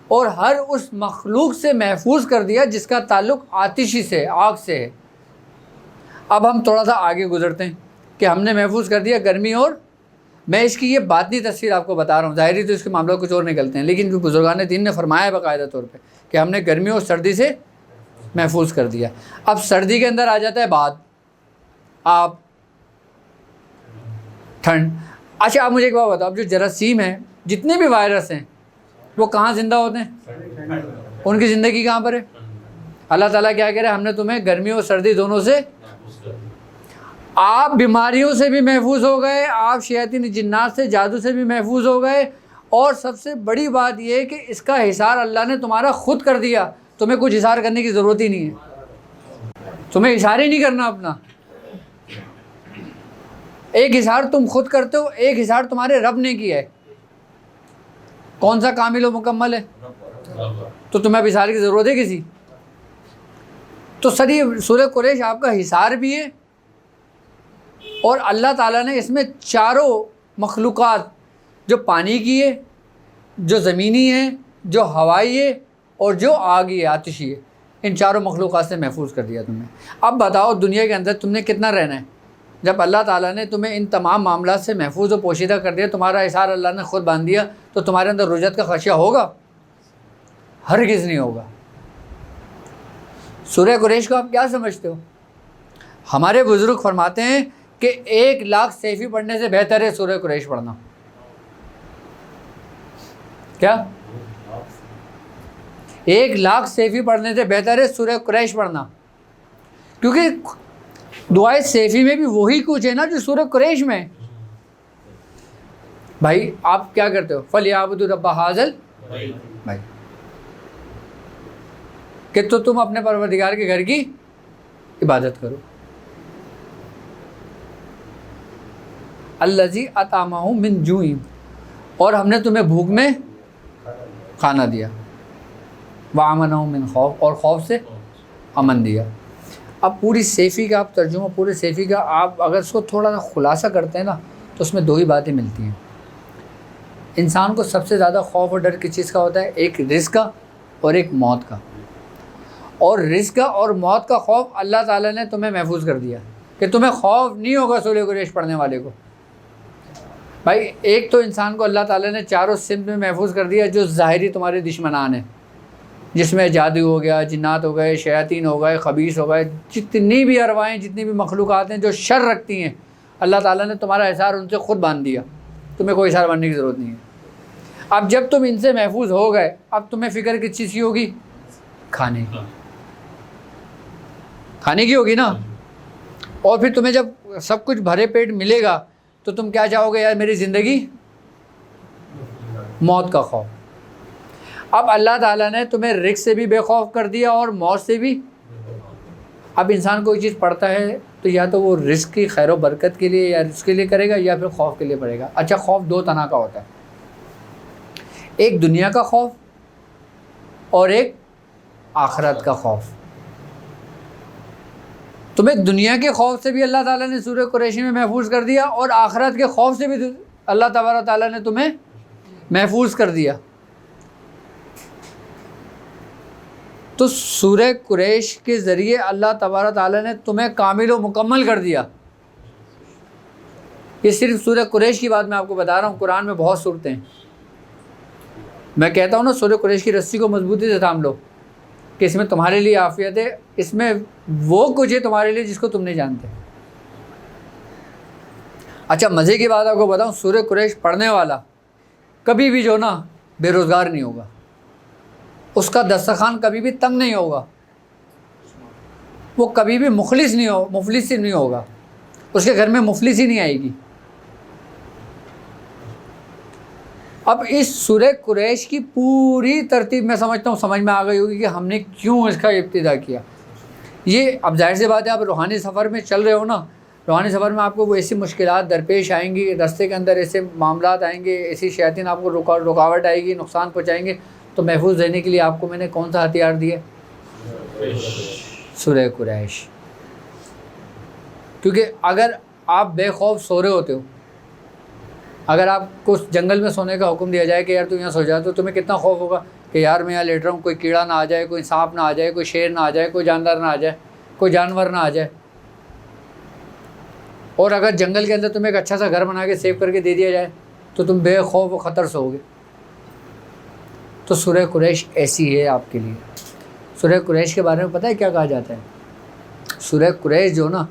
اور ہر اس مخلوق سے محفوظ کر دیا جس کا تعلق آتشی سے، آگ سے ہے. اب ہم تھوڑا سا آگے گزرتے ہیں کہ ہم نے محفوظ کر دیا گرمی اور، میں اس کی یہ باطنی تصویر آپ کو بتا رہا ہوں، ظاہری تو اس کے معاملات کچھ اور نکلتے ہیں، لیکن بزرگان دین نے فرمایا ہے باقاعدہ طور پہ کہ ہم نے گرمی اور سردی سے محفوظ کر دیا. اب سردی کے اندر آ جاتا ہے باد، آپ، ٹھنڈ. اچھا آپ مجھے ایک بات بتاؤ، اب جو جراثیم ہیں، جتنے بھی وائرس ہیں، وہ کہاں زندہ ہوتے ہیں؟ ان کی زندگی کہاں پر ہے؟ اللہ تعالیٰ کیا کہہ رہے ہیں؟ ہم نے تمہیں گرمی اور سردی دونوں سے، آپ بیماریوں سے بھی محفوظ ہو گئے، آپ شیاطین جنات سے، جادو سے بھی محفوظ ہو گئے، اور سب سے بڑی بات یہ ہے کہ اس کا حصار اللہ نے تمہارا خود کر دیا. تمہیں کچھ حصار کرنے کی ضرورت ہی نہیں ہے، تمہیں حصار ہی نہیں کرنا اپنا. ایک حصار تم خود کرتے ہو، ایک حصار تمہارے رب نے کیا ہے. کون سا کامل و مکمل ہے؟ تو تمہیں اب حصار کی ضرورت ہے کسی؟ تو سر یہ سورہ قریش آپ کا حصار بھی ہے، اور اللہ تعالیٰ نے اس میں چاروں مخلوقات، جو پانی کی ہے، جو زمینی ہے، جو ہوائی ہے، اور جو آگی ہے، آتشی ہے، ان چاروں مخلوقات سے محفوظ کر دیا تمہیں. اب بتاؤ دنیا کے اندر تم نے کتنا رہنا ہے؟ جب اللہ تعالیٰ نے تمہیں ان تمام معاملات سے محفوظ و پوشیدہ کر دیا، تمہارا حصار اللہ نے خود باندھ دیا، تو تمہارے اندر رجعت کا خدشہ ہوگا؟ ہرگز نہیں ہوگا. سورہ قریش کو آپ کیا سمجھتے ہو؟ ہمارے بزرگ فرماتے ہیں کہ 1,00,000 سیفی پڑھنے سے بہتر ہے سورہ قریش پڑھنا. کیا 1,00,000 سیفی پڑھنے سے بہتر ہے سورہ قریش پڑھنا؟ کیونکہ دعائے سیفی میں بھی وہی کچھ ہے نا جو سورہ قریش میں ہے. بھائی آپ کیا کرتے ہو؟ فَلْيَعْبُدُوا رَبَّ هَٰذَا بھائی کہ تو تم اپنے پروردگار کے گھر کی عبادت کرو. الَّذِي أَطْعَمَهُم مِّن جُوعٍ، اور ہم نے تمہیں بھوک میں کھانا دیا. وَآمَنَهُم مِّن خوف، اور خوف سے امن دیا. اب پوری سیفی کا آپ ترجمہ، پورے سیفی کا آپ اگر اس کو تھوڑا سا خلاصہ کرتے ہیں نا، تو اس میں دو ہی باتیں ملتی ہیں. انسان کو سب سے زیادہ خوف اور ڈر کس چیز کا ہوتا ہے؟ ایک رزق کا اور ایک موت کا. اور رزق کا اور موت کا خوف اللہ تعالیٰ نے تمہیں محفوظ کر دیا کہ تمہیں خوف نہیں ہوگا سورہ قریش پڑھنے والے کو. بھائی ایک تو انسان کو اللہ تعالیٰ نے چاروں سمت میں محفوظ کر دیا جو ظاہری تمہارے دشمنان ہیں، جس میں جادو ہو گیا، جنات ہو گئے، شیاطین ہو گئے، خبیث ہو گئے، جتنی بھی ارواحیں، جتنی بھی مخلوقات ہیں جو شر رکھتی ہیں، اللہ تعالیٰ نے تمہارا حصار ان سے خود باندھ دیا. تمہیں کوئی حصار باندھنے کی ضرورت نہیں ہے. اب جب تم ان سے محفوظ ہو گئے، اب تمہیں فکر کس چیز کی ہوگی؟ کھانے کی. کھانے کی ہوگی نا. اور پھر تمہیں جب سب کچھ بھرے پیٹ ملے گا تو تم کیا چاہو گے؟ یار میری زندگی موت کا خوف. اب اللہ تعالیٰ نے تمہیں رزق سے بھی بے خوف کر دیا اور موت سے بھی. اب انسان کوئی چیز پڑھتا ہے تو یا تو وہ رزق کی خیر و برکت کے لیے یا رزق کے لیے کرے گا، یا پھر خوف کے لیے پڑھے گا. اچھا خوف دو طرح کا ہوتا ہے، ایک دنیا کا خوف اور ایک آخرت کا خوف. تمہیں دنیا کے خوف سے بھی اللہ تعالیٰ نے سورہ قریش میں محفوظ کر دیا، اور آخرت کے خوف سے بھی اللہ تبارک و تعالیٰ نے تمہیں محفوظ کر دیا. تو سورہ قریش کے ذریعے اللہ تبارک و تعالیٰ نے تمہیں کامل و مکمل کر دیا. یہ صرف سورہ قریش کی بات میں آپ کو بتا رہا ہوں. قرآن میں بہت صورتیں ہیں. میں کہتا ہوں نا سورہ قریش کی رسی کو مضبوطی سے تھام لو کہ اس میں تمہارے لیے عافیت ہے، اس میں وہ کچھ ہے تمہارے لیے جس کو تم نہیں جانتے. اچھا مزے کی بات آپ کو بتاؤں، سورہ قریش پڑھنے والا کبھی بھی جو نا بے روزگار نہیں ہوگا، اس کا دسترخوان کبھی بھی تنگ نہیں ہوگا، وہ کبھی بھی مفلس نہیں ہوگا، اس کے گھر میں مفلس ہی نہیں آئے گی. اب اس سورہ قریش کی پوری ترتیب میں سمجھتا ہوں سمجھ میں آ گئی ہوگی کہ ہم نے کیوں اس کا ابتدا کیا. یہ اب ظاہر سی بات ہے، آپ روحانی سفر میں چل رہے ہو نا، روحانی سفر میں آپ کو وہ ایسی مشکلات درپیش آئیں گی، راستے کے اندر ایسے معاملات آئیں گے، ایسی شیاطین آپ کو رکاوٹ آئے گی، نقصان پہنچائیں گے. تو محفوظ رہنے کے لیے آپ کو میں نے کون سا ہتھیار دیا؟ سورہ قریش. کیونکہ اگر آپ بے خوف سو رہے ہوتے ہو، اگر آپ کو جنگل میں سونے کا حکم دیا جائے کہ یار تو یہاں سو جائے، تو تمہیں کتنا خوف ہوگا کہ یار میں یہاں لیٹ رہا ہوں، کوئی کیڑا نہ آ جائے، کوئی سانپ نہ آ جائے، کوئی شیر نہ آ جائے، کوئی جاندار نہ آ جائے، کوئی جانور نہ آ جائے. اور اگر جنگل کے اندر تمہیں ایک اچھا سا گھر بنا کے سیو کر کے دے دیا جائے تو تم بے خوف و خطر سو گے. تو سورہ قریش ایسی ہے آپ کے لیے. سورہ قریش کے بارے میں پتہ ہے کیا کہا جاتا ہے؟ سورہ قریش جو نا،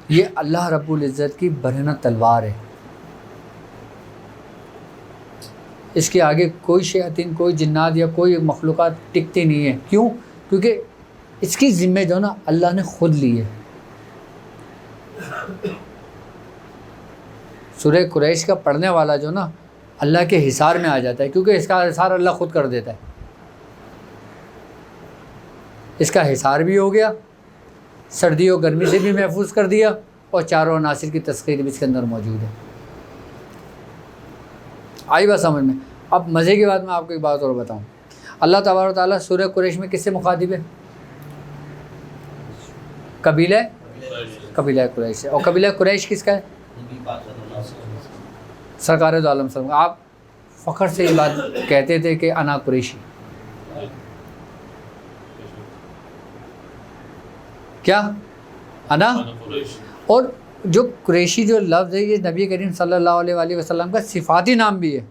یہ اللہ رب العزت کی برہنہ تلوار ہے. اس کے آگے کوئی شیاطین، کوئی جنات یا کوئی مخلوقات ٹکتی نہیں ہے. کیوں؟ کیونکہ اس کی ذمہ جو نا اللہ نے خود لی ہے. سورہ قریش کا پڑھنے والا جو نا اللہ کے حصار میں آ جاتا ہے، کیونکہ اس کا حصار اللہ خود کر دیتا ہے. اس کا حصار بھی ہو گیا، سردی و گرمی سے بھی محفوظ کر دیا، اور چاروں عناصر کی تذکیر بھی اس کے اندر موجود ہے۔ آئی بات سمجھ میں؟ اب مزے کی بات میں آپ کو ایک بات اور بتاؤں، اللہ تبارک و تعالیٰ سورہ قریش میں کس سے مخاطب ہے؟ قبیلہ قریش سے۔ اور قبیلہ قریش کس کا ہے؟ نبی پاک صلی اللہ علیہ وسلم۔ سرکار دو عالم صلی اللہ علیہ وسلم۔ آپ فخر سے یہ بات کہتے تھے کہ انا قریشی، کیا انا؟ اور جو قریشی جو لفظ ہے یہ نبی کریم صلی اللہ علیہ وآلہ وسلم کا صفاتی نام بھی ہے۔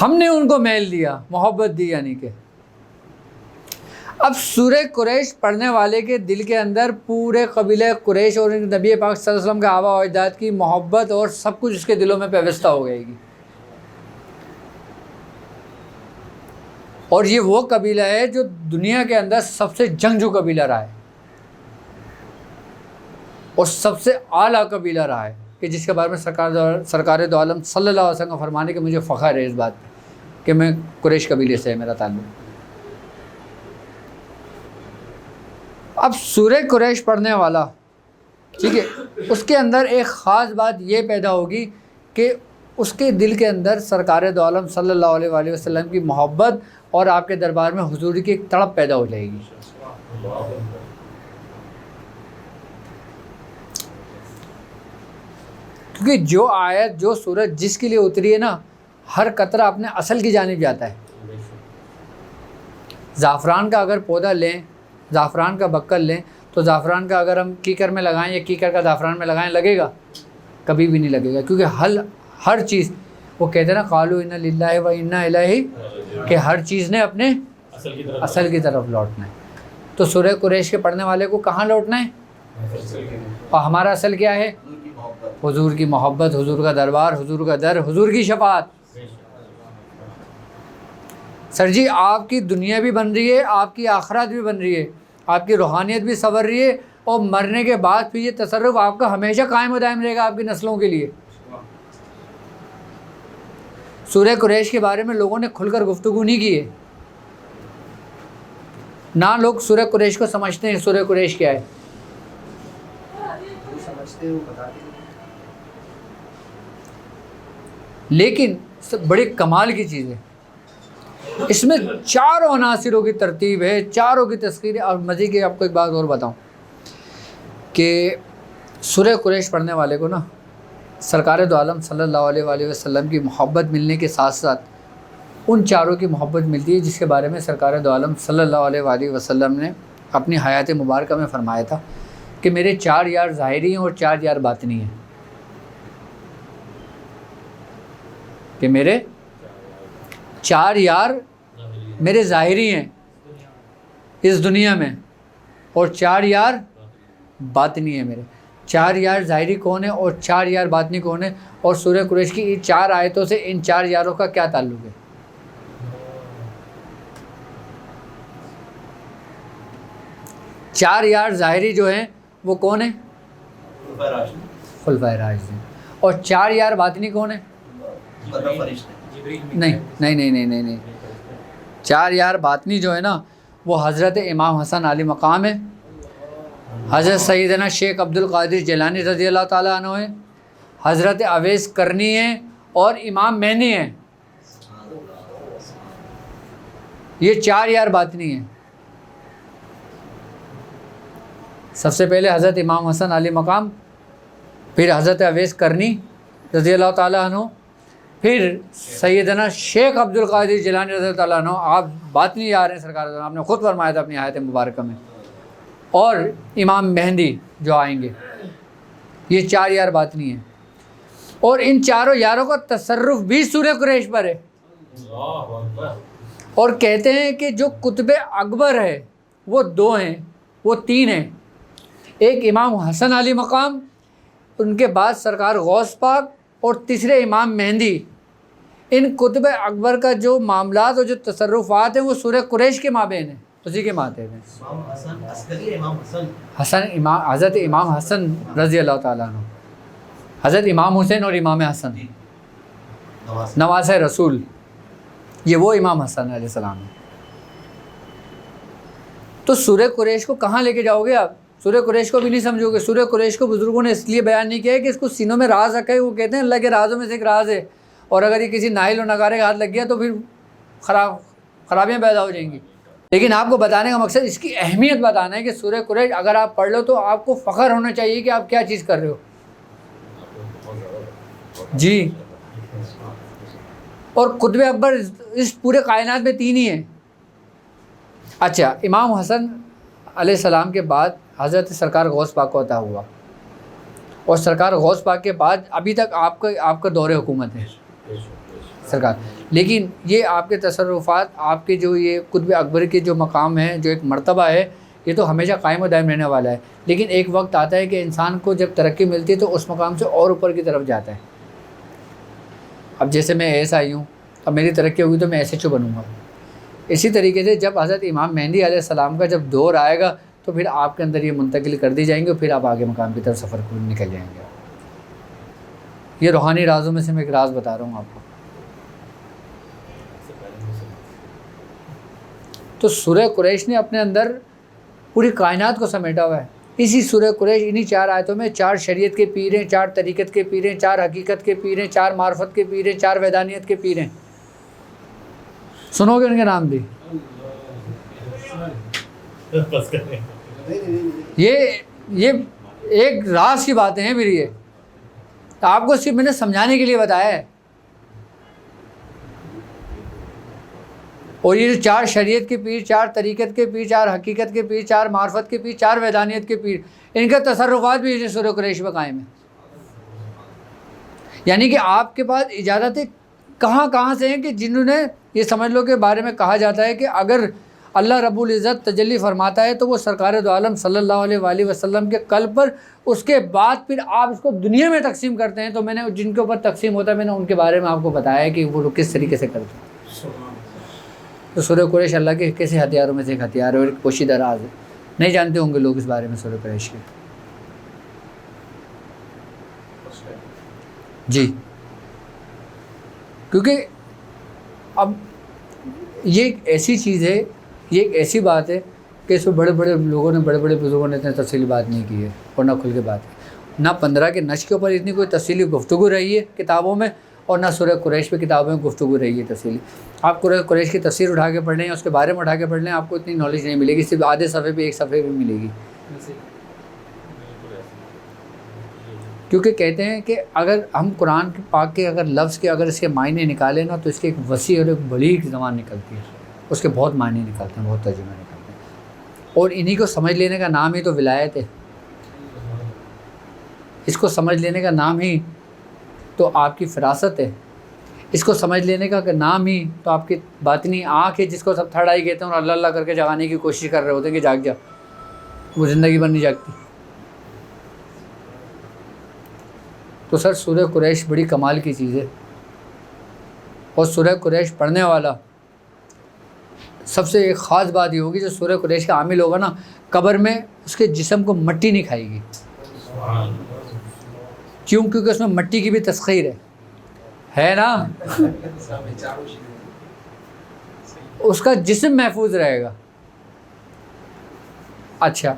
ہم نے ان کو میل دیا، محبت دی، یعنی کہ اب سورہ قریش پڑھنے والے کے دل کے اندر پورے قبیلہ قریش اور نبی پاک صلی اللہ علیہ وسلم کے آبا و اجداد کی محبت اور سب کچھ اس کے دلوں میں پیوستہ ہو گئے گی۔ اور یہ وہ قبیلہ ہے جو دنیا کے اندر سب سے جنگجو قبیلہ رہا ہے اور سب سے اعلیٰ قبیلہ رہا ہے، کہ جس کے بارے میں سرکار دو عالم صلی اللہ علیہ وسلم کا فرمانے کہ مجھے فخر ہے اس بات پہ کہ میں قریش قبیلے سے ہے میرا تعلق۔ اب سورہ قریش پڑھنے والا، ٹھیک ہے، اس کے اندر ایک خاص بات یہ پیدا ہوگی کہ اس کے دل کے اندر سرکار دو عالم صلی اللہ علیہ وآلہ وسلم کی محبت اور آپ کے دربار میں حضور کی ایک تڑپ پیدا ہو جائے گی۔ کیونکہ جو آیت جو سورت جس کے لیے اتری ہے نا، ہر قطرہ اپنے اصل کی جانب جاتا ہے۔ زعفران کا اگر پودا لیں، زعفران کا بکل لیں، تو زعفران کا اگر ہم کیکر میں لگائیں یا کیکر کا زعفران میں لگائیں، لگے گا؟ کبھی بھی نہیں لگے گا، کیونکہ ہر چیز، وہ کہتے ہیں نا قالوا انا للہ و انا الیہ، کہ ہر چیز نے اپنے اصل کی طرف لوٹنا ہے۔ تو سورہ قریش کے پڑھنے والے کو کہاں لوٹنا ہے؟ اور ہمارا اصل کیا ہے؟ حضور کی محبت، حضور کا دربار، حضور کا در، حضور کی شفاعت۔ سر جی آپ کی دنیا بھی بن رہی ہے، آپ کی آخرت بھی بن رہی ہے، آپ کی روحانیت بھی سنور رہی ہے، اور مرنے کے بعد پھر یہ تصرف آپ کا ہمیشہ قائم و دائم رہے گا آپ کی نسلوں کے لیے۔ سورہ قریش کے بارے میں لوگوں نے کھل کر گفتگو نہیں کی ہے، نہ لوگ سورہ قریش کو سمجھتے ہیں سورہ قریش کیا ہے۔ جو سمجھتے ہیں وہ بتاتے ہیں۔ لیکن بڑی کمال کی چیز ہے، اس میں چاروں عناصروں کی ترتیب ہے، چاروں کی تذکیر ہے۔ اور مزے کی آپ کو ایک بات اور بتاؤں کہ سورہ قریش پڑھنے والے کو نا سرکار دو عالم صلی اللہ علیہ وآلہ وسلم کی محبت ملنے کے ساتھ ساتھ ان چاروں کی محبت ملتی ہے جس کے بارے میں سرکار دو عالم صلی اللہ علیہ وآلہ وسلم نے اپنی حیات مبارکہ میں فرمایا تھا کہ میرے 4 یار ظاہری ہیں اور 4 یار باطنی ہیں، کہ میرے 4 یار میرے ظاہری ہیں اس دنیا میں اور 4 یار باطنی ہیں میرے۔ 4 یار ظاہری کون ہے اور 4 یار باطنی کون ہے؟ اور سورہ قریش کی ان 4 آیتوں سے ان 4 یاروں کا کیا تعلق ہے؟ چار یار ظاہری جو ہیں وہ کون ہیں؟ خلفائے راشدین۔ اور 4 یار باطنی کون ہیں؟ نہیں 4 یار باطنی جو ہے نا وہ حضرت امام حسن علی مقام ہے، حضرت سیدنا شیخ عبد القادر جیلانی رضی اللہ تعالیٰ عنہ ہے، حضرت اویس کرنی ہیں اور امام مہدی ہیں۔ یہ 4 یار باطنی ہیں۔ سب سے پہلے حضرت امام حسن علی مقام، پھر حضرت اویس کرنی رضی اللہ تعالیٰ عنہ، پھر سیدنا شیخ عبد القادر جیلانی رضی اللہ تعالیٰ عنہ۔ آپ باطنی یار ہیں سرکار، آپ نے خود فرمایا تھا اپنی آیت مبارکہ میں۔ اور امام مہدی جو آئیں گے، یہ 4 یار باطنی ہیں۔ اور ان چاروں یاروں کا تصرف بھی سورہ قریش پر ہے، اور کہتے ہیں کہ جو قطب اکبر ہے وہ 2 ہیں، وہ 3 ہیں۔ ایک امام حسن علی مقام، ان کے بعد سرکار غوث پاک، اور تیسرے امام مہدی۔ ان قطب اکبر کا جو معاملات اور جو تصرفات ہیں وہ سورہ قریش کے مابین ہیں، اسی کے ماتحت ہیں۔ حضرت امام حسن رضی اللہ تعالیٰ عنہ، حضرت امام حسین اور امام حسن نواسہ رسول، یہ وہ امام حسن علیہ السلام ہے۔ تو سورہ قریش کو کہاں لے کے جاؤ گے آپ؟ سورہ قریش کو بھی نہیں سمجھو گے. سورہ قریش کو بزرگوں نے اس لیے بیان نہیں کیا ہے کہ اس کو سینوں میں راز رکھا ہے. وہ کہتے ہیں اللہ کے رازوں میں سے ایک راز ہے, اور اگر یہ کسی ناہل و نگارے کا ہاتھ لگ گیا تو پھر خرابیاں پیدا ہو جائیں گی. لیکن آپ کو بتانے کا مقصد اس کی اہمیت بتانا ہے کہ سورہ قریش اگر آپ پڑھ لو تو آپ کو فخر ہونا چاہیے کہ آپ کیا چیز کر رہے ہو. جی, اور قطب اکبر اس پورے کائنات میں 3 ہی ہیں. اچھا, امام حسن علیہ السلام کے بعد حضرت سرکار غوث پاک کو عطا ہوا, اور سرکار غوث پاک کے بعد ابھی تک آپ کا دور حکومت ہے سرکار. لیکن یہ آپ کے تصرفات, آپ کے جو یہ قطب اکبر کے جو مقام ہے, جو ایک مرتبہ ہے, یہ تو ہمیشہ قائم و دائم رہنے والا ہے. لیکن ایک وقت آتا ہے کہ انسان کو جب ترقی ملتی ہے تو اس مقام سے اور اوپر کی طرف جاتا ہے. اب جیسے میں ایس آئی ہوں, اب میری ترقی ہوگی تو میں ایس ایچ او بنوں گا. اسی طریقے سے جب حضرت امام مہدی علیہ السلام کا جب دور آئے گا تو پھر آپ کے اندر یہ منتقل کر دی جائیں گے, اور پھر آپ آگے مقام کی طرف سفر کو نکل جائیں گے. یہ روحانی رازوں میں سے میں ایک راز بتا رہا ہوں آپ کو. تو سورہ قریش نے اپنے اندر پوری کائنات کو سمیٹا ہوا ہے. اسی سورہ قریش انہی 4 آیتوں میں 4 شریعت کے پیر ہیں, 4 طریقت کے پیر ہیں, 4 حقیقت کے پیر ہیں, 4 معرفت کے پیر ہیں, 4 ویدانیت کے پیر ہیں. سنو گے ان کے نام بھی. یہ ایک راز کی باتیں ہیں. پھر یہ تو آپ کو صرف میں نے سمجھانے کے لیے بتایا ہے. اور یہ جو 4 شریعت کے پیر, 4 طریقت کے پیر, 4 حقیقت کے پیر, 4 معرفت کے پیر, 4 ویدانیت کے پیر, ان کا تصرفات بھی سورہ قریش میں قائم ہے. یعنی کہ آپ کے پاس اجازتیں کہاں سے ہیں کہ جنہوں نے یہ سمجھ لو کے بارے میں کہا جاتا ہے کہ اگر اللہ رب العزت تجلی فرماتا ہے تو وہ سرکار دو عالم صلی اللہ علیہ وآلہ وسلم کے قلب پر, اس کے بعد پھر آپ اس کو دنیا میں تقسیم کرتے ہیں. تو میں نے جن کے اوپر تقسیم ہوتا ہے میں نے ان کے بارے میں آپ کو بتایا ہے کہ وہ کس طریقے سے کرتے ہیں. تو سورہ قریش اللہ کے کیسے ہتھیاروں میں سے ایک ہتھیار ہے اور ایک پوشیدہ راز ہے. نہیں جانتے ہوں گے لوگ اس بارے میں سورہ قریش کے. جی, کیونکہ اب یہ ایک ایسی چیز ہے, یہ ایک ایسی بات ہے کہ اس میں بڑے بڑے لوگوں نے, بڑے بڑے بزرگوں نے اتنے تفصیلی بات نہیں کی ہے, اور نہ کھل کے بات ہے. نہ 15 کے نشر کے اوپر اتنی کوئی تفصیلی گفتگو رہی ہے کتابوں میں, اور نہ سورہ قریش پہ کتابوں میں گفتگو رہی ہے تفصیلی. آپ قریش کی تفسیر اٹھا کے پڑھ لیں یا اس کے بارے میں اٹھا کے پڑھ لیں, آپ کو اتنی نالج نہیں ملے گی. صرف آدھے صفحے پہ 1 صفحے پہ ملے گی. کیونکہ کہتے ہیں کہ اگر ہم قرآن پاک کے اگر لفظ کے اگر اس کے معنی نکالیں نا تو اس کی ایک وسیع اور ایک بڑی زبان نکلتی ہے. اس کے بہت معنی نکلتے ہیں, بہت ترجمے نکلتے ہیں, اور انہی کو سمجھ لینے کا نام ہی تو ولایت ہے. اس کو سمجھ لینے کا نام ہی تو آپ کی فراست ہے. اس کو سمجھ لینے کا نام ہی تو آپ کی باطنی آنکھ ہے, جس کو سب تھرڈ آئی کہتے ہیں, اور اللہ اللہ کر کے جگانے کی کوشش کر رہے ہوتے ہیں کہ جاگ جا. وہ زندگی بھر نہیں جاگتی. تو سر سورہ قریش بڑی کمال کی چیز ہے, اور سورہ قریش پڑھنے والا سب سے ایک خاص بات یہ ہوگی, جو سورہ قریش کا عامل ہوگا نا, قبر میں اس کے جسم کو مٹی نہیں کھائے گی. کیوں؟ کیونکہ اس میں مٹی کی بھی تسخیر ہے نا, اس کا جسم محفوظ رہے گا. اچھا,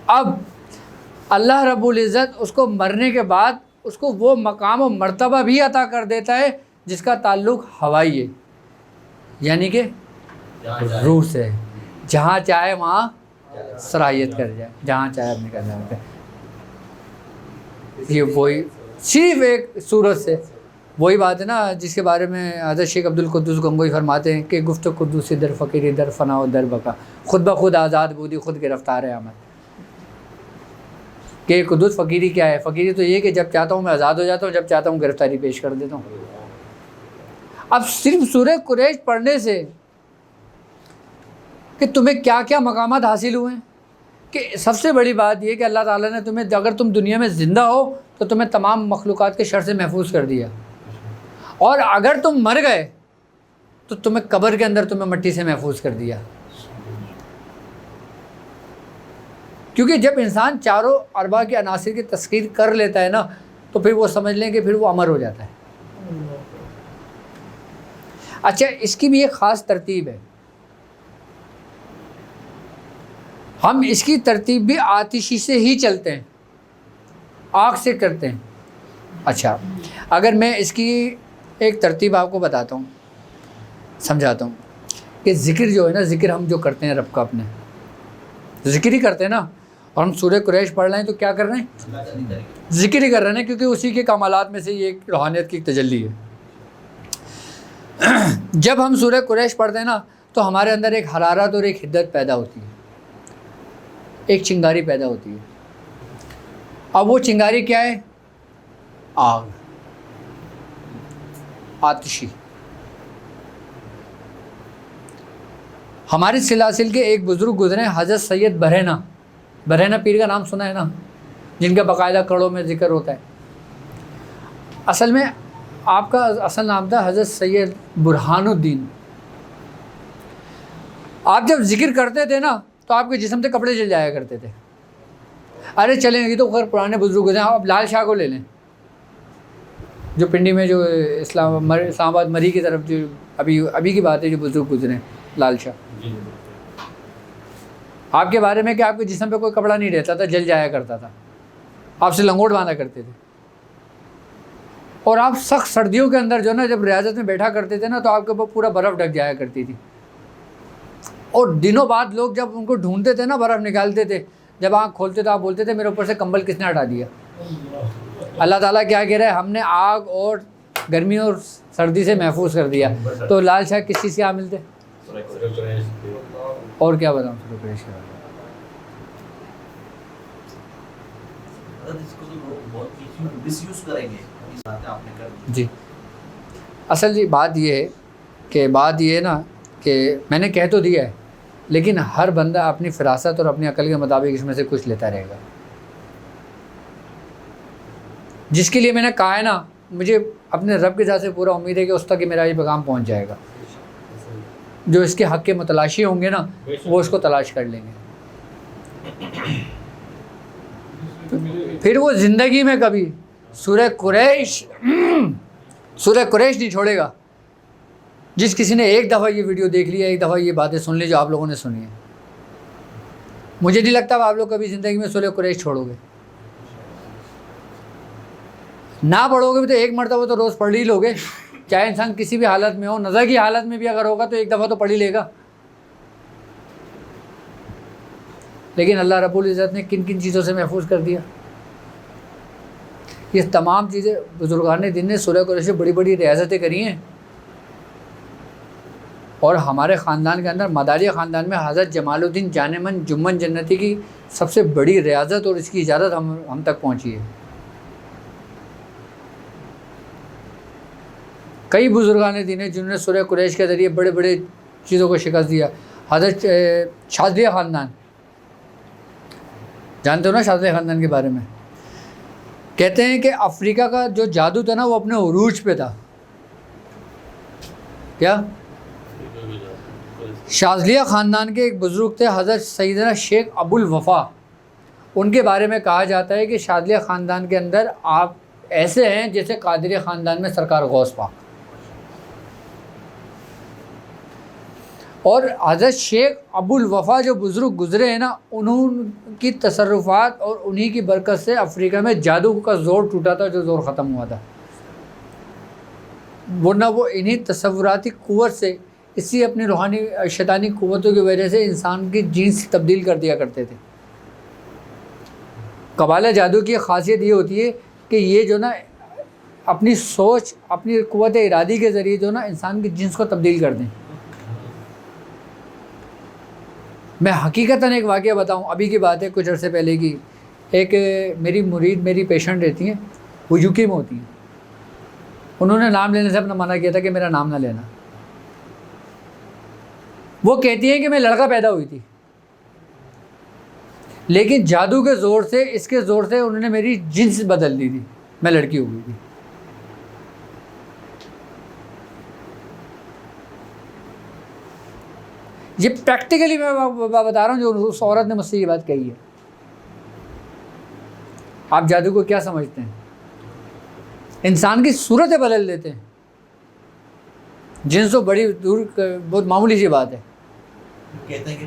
اب اللہ رب العزت اس کو مرنے کے بعد اس کو وہ مقام و مرتبہ بھی عطا کر دیتا ہے جس کا تعلق ہوائی ہے, یعنی کہ روح سے. جہاں چاہے وہاں سرایت کر جائے, جہاں چاہے اپنے کر جائے. یہ وہی صرف ایک صورت سے وہی بات ہے نا جس کے بارے میں حضرت شیخ عبد القدوس گنگوئی فرماتے ہیں کہ گفت قدوسی در فقیری در فنا و در بقا, خود بخود آزاد بودی خود گرفتار ہے آمد. کہ قدوس فقیری کیا ہے؟ فقیری تو یہ کہ جب چاہتا ہوں میں آزاد ہو جاتا ہوں, جب چاہتا ہوں گرفتاری پیش کر دیتا ہوں. اب صرف سورہ قریش پڑھنے سے کہ تمہیں کیا کیا مقامات حاصل ہوئے ہیں, کہ سب سے بڑی بات یہ کہ اللہ تعالیٰ نے تمہیں, اگر تم دنیا میں زندہ ہو تو تمہیں تمام مخلوقات کے شر سے محفوظ کر دیا, اور اگر تم مر گئے تو تمہیں قبر کے اندر تمہیں مٹی سے محفوظ کر دیا. کیونکہ جب انسان چاروں اربع کے عناصر کی تذکیر کر لیتا ہے نا تو پھر وہ سمجھ لیں کہ پھر وہ امر ہو جاتا ہے. اچھا, اس کی بھی ایک خاص ترتیب ہے. ہم اس کی ترتیب بھی آتشی سے ہی چلتے ہیں، آگ سے کرتے ہیں۔ اچھا، اگر میں اس کی ایک ترتیب آپ کو بتاتا ہوں، سمجھاتا ہوں کہ ذکر جو ہے نا، ذکر ہم جو کرتے ہیں رب کا، اپنے ذکر ہی کرتے ہیں نا، اور ہم سورہ قریش پڑھ رہے ہیں تو کیا کر رہے ہیں؟ ذکر ہی کر رہے ہیں، کیونکہ اسی کے کمالات میں سے یہ ایک روحانیت کی تجلی ہے۔ جب ہم سورہ قریش پڑھتے ہیں نا تو ہمارے اندر ایک حرارت اور ایک حدت پیدا ہوتی ہے، ایک چنگاری پیدا ہوتی ہے۔ اب وہ چنگاری کیا ہے؟ آگ، آتشی۔ ہمارے سلاسل کے ایک بزرگ گزرے، حضرت سید برہنہ پیر کا نام سنا ہے نا، جن کا باقاعدہ کڑوں میں ذکر ہوتا ہے۔ اصل میں آپ کا اصل نام تھا حضرت سید برہان الدین۔ آپ جب ذکر کرتے تھے نا تو آپ کے جسم سے کپڑے جل جایا کرتے تھے۔ ارے چلیں، یہ تو خیر پرانے بزرگ ہیں، آپ لال شاہ کو لے لیں، جو پنڈی میں جو اسلام آباد مری کی طرف جو ابھی کی بات ہے، جو بزرگ گزرے ہیں، لال شاہ۔ آپ کے بارے میں کہ آپ کے جسم پہ کوئی کپڑا نہیں رہتا تھا، جل جایا کرتا تھا، آپ سے لنگوٹ باندھا کرتے تھے، اور آپ سخت سردیوں کے اندر جو نا جب ریاضت میں بیٹھا کرتے تھے نا تو آپ کے اوپر پورا برف ڈھک جایا کرتی تھی، اور دنوں بعد لوگ جب ان کو ڈھونڈتے تھے نا، برف نکالتے تھے، جب آنکھ کھولتے تو آپ بولتے تھے میرے اوپر سے کمبل کس نے ہٹا دیا؟ اللہ تعالیٰ کیا کہہ رہا ہے؟ ہم نے آگ اور گرمی اور سردی سے محفوظ کر دیا۔ تو لال شاہ کس چیز کے عامل تھے؟ اور کیا بتاؤں سورہ قریش کے بارے میں؟ جی اصل جی بات یہ ہے نا کہ میں نے کہہ تو دیا ہے، لیکن ہر بندہ اپنی فراست اور اپنی عقل کے مطابق اس میں سے کچھ لیتا رہے گا۔ جس کے لیے میں نے کہا ہے نا، مجھے اپنے رب کی ذات سے پورا امید ہے کہ اس تک میرا یہ پیغام پہنچ جائے گا۔ جو اس کے حق کے متلاشی ہوں گے نا، وہ اس کو تلاش کر لیں گے۔ پھر وہ زندگی میں کبھی سورہ قریش نہیں چھوڑے گا۔ جس کسی نے ایک دفعہ یہ ویڈیو دیکھ لیا، ایک دفعہ یہ باتیں سن لی جو آپ لوگوں نے سنی ہیں، مجھے نہیں لگتا آپ لوگ کبھی زندگی میں سورہ قریش چھوڑو گے۔ نہ پڑھو گے بھی تو ایک مرتبہ تو روز پڑھ ہی لوگے، چاہے انسان کسی بھی حالت میں ہو، نظر کی حالت میں بھی اگر ہوگا تو ایک دفعہ تو پڑھ ہی لے گا۔ لیکن اللہ رب العزت نے کن کن چیزوں سے محفوظ کر دیا؟ یہ تمام چیزیں بزرگان دین نے سورہ قریش سے بڑی بڑی ریاضتیں کری ہیں، اور ہمارے خاندان کے اندر، مداریہ خاندان میں، حضرت جمال الدین جانمن جمن جنتی کی سب سے بڑی ریاضت اور اس کی اجازت ہم تک پہنچی ہے۔ کئی بزرگان دین ہیں جنہوں نے سورہ قریش کے ذریعے بڑے بڑے چیزوں کو شکست دیا۔ حضرت شاذلیہ خاندان، جانتے ہو نا شاذلیہ خاندان کے بارے میں؟ کہتے ہیں کہ افریقہ کا جو جادو تھا نا وہ اپنے عروج پہ تھا۔ کیا؟ شاذلیہ خاندان کے ایک بزرگ تھے حضرت سیدنا شیخ ابو الوفا۔ ان کے بارے میں کہا جاتا ہے کہ شاذلیہ خاندان کے اندر آپ ایسے ہیں جیسے قادریہ خاندان میں سرکار غوث پاک۔ اور حضرت شیخ ابو الوفا جو بزرگ گزرے ہیں نا، انہوں کی تصرفات اور انہی کی برکت سے افریقہ میں جادو کا زور ٹوٹا تھا، جو زور ختم ہوا تھا، ورنہ وہ انہی تصوراتی قوت سے، اسی اپنی روحانی شیطانی قوتوں کی وجہ سے انسان کی جنس تبدیل کر دیا کرتے تھے۔ قبالہ جادو کی خاصیت یہ ہوتی ہے کہ یہ جو نا اپنی سوچ، اپنی قوت ارادی کے ذریعے جو نا انسان کی جنس کو تبدیل کر دیں۔ میں حقیقتاً ایک واقعہ بتاؤں، ابھی کی بات ہے، کچھ عرصے پہلے کی۔ ایک میری مرید، میری پیشنٹ رہتی ہیں، وہ یوکے میں ہوتی ہیں۔ انہوں نے نام لینے سے اپنا منع کیا تھا کہ میرا نام نہ لینا۔ وہ کہتی ہیں کہ میں لڑکا پیدا ہوئی تھی، لیکن جادو کے زور سے، اس کے زور سے انہوں نے میری جنس بدل دی تھی، میں لڑکی ہو گئی تھی۔ یہ پریکٹیکلی میں بتا رہا ہوں، جو اس عورت نے مجھ سے یہ بات کہی ہے۔ آپ جادو کو کیا سمجھتے ہیں؟ انسان کی صورتیں بدل دیتے ہیں۔ جنس تو بڑی دور، بہت معمولی سی بات ہے۔ کہتے ہیں کہ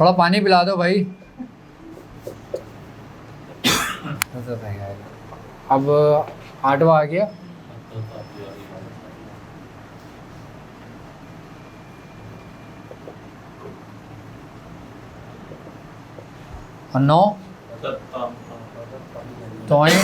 تھوڑا پانی پلا دو بھائی. اب 8واں آ گیا. اور 9 توئیں.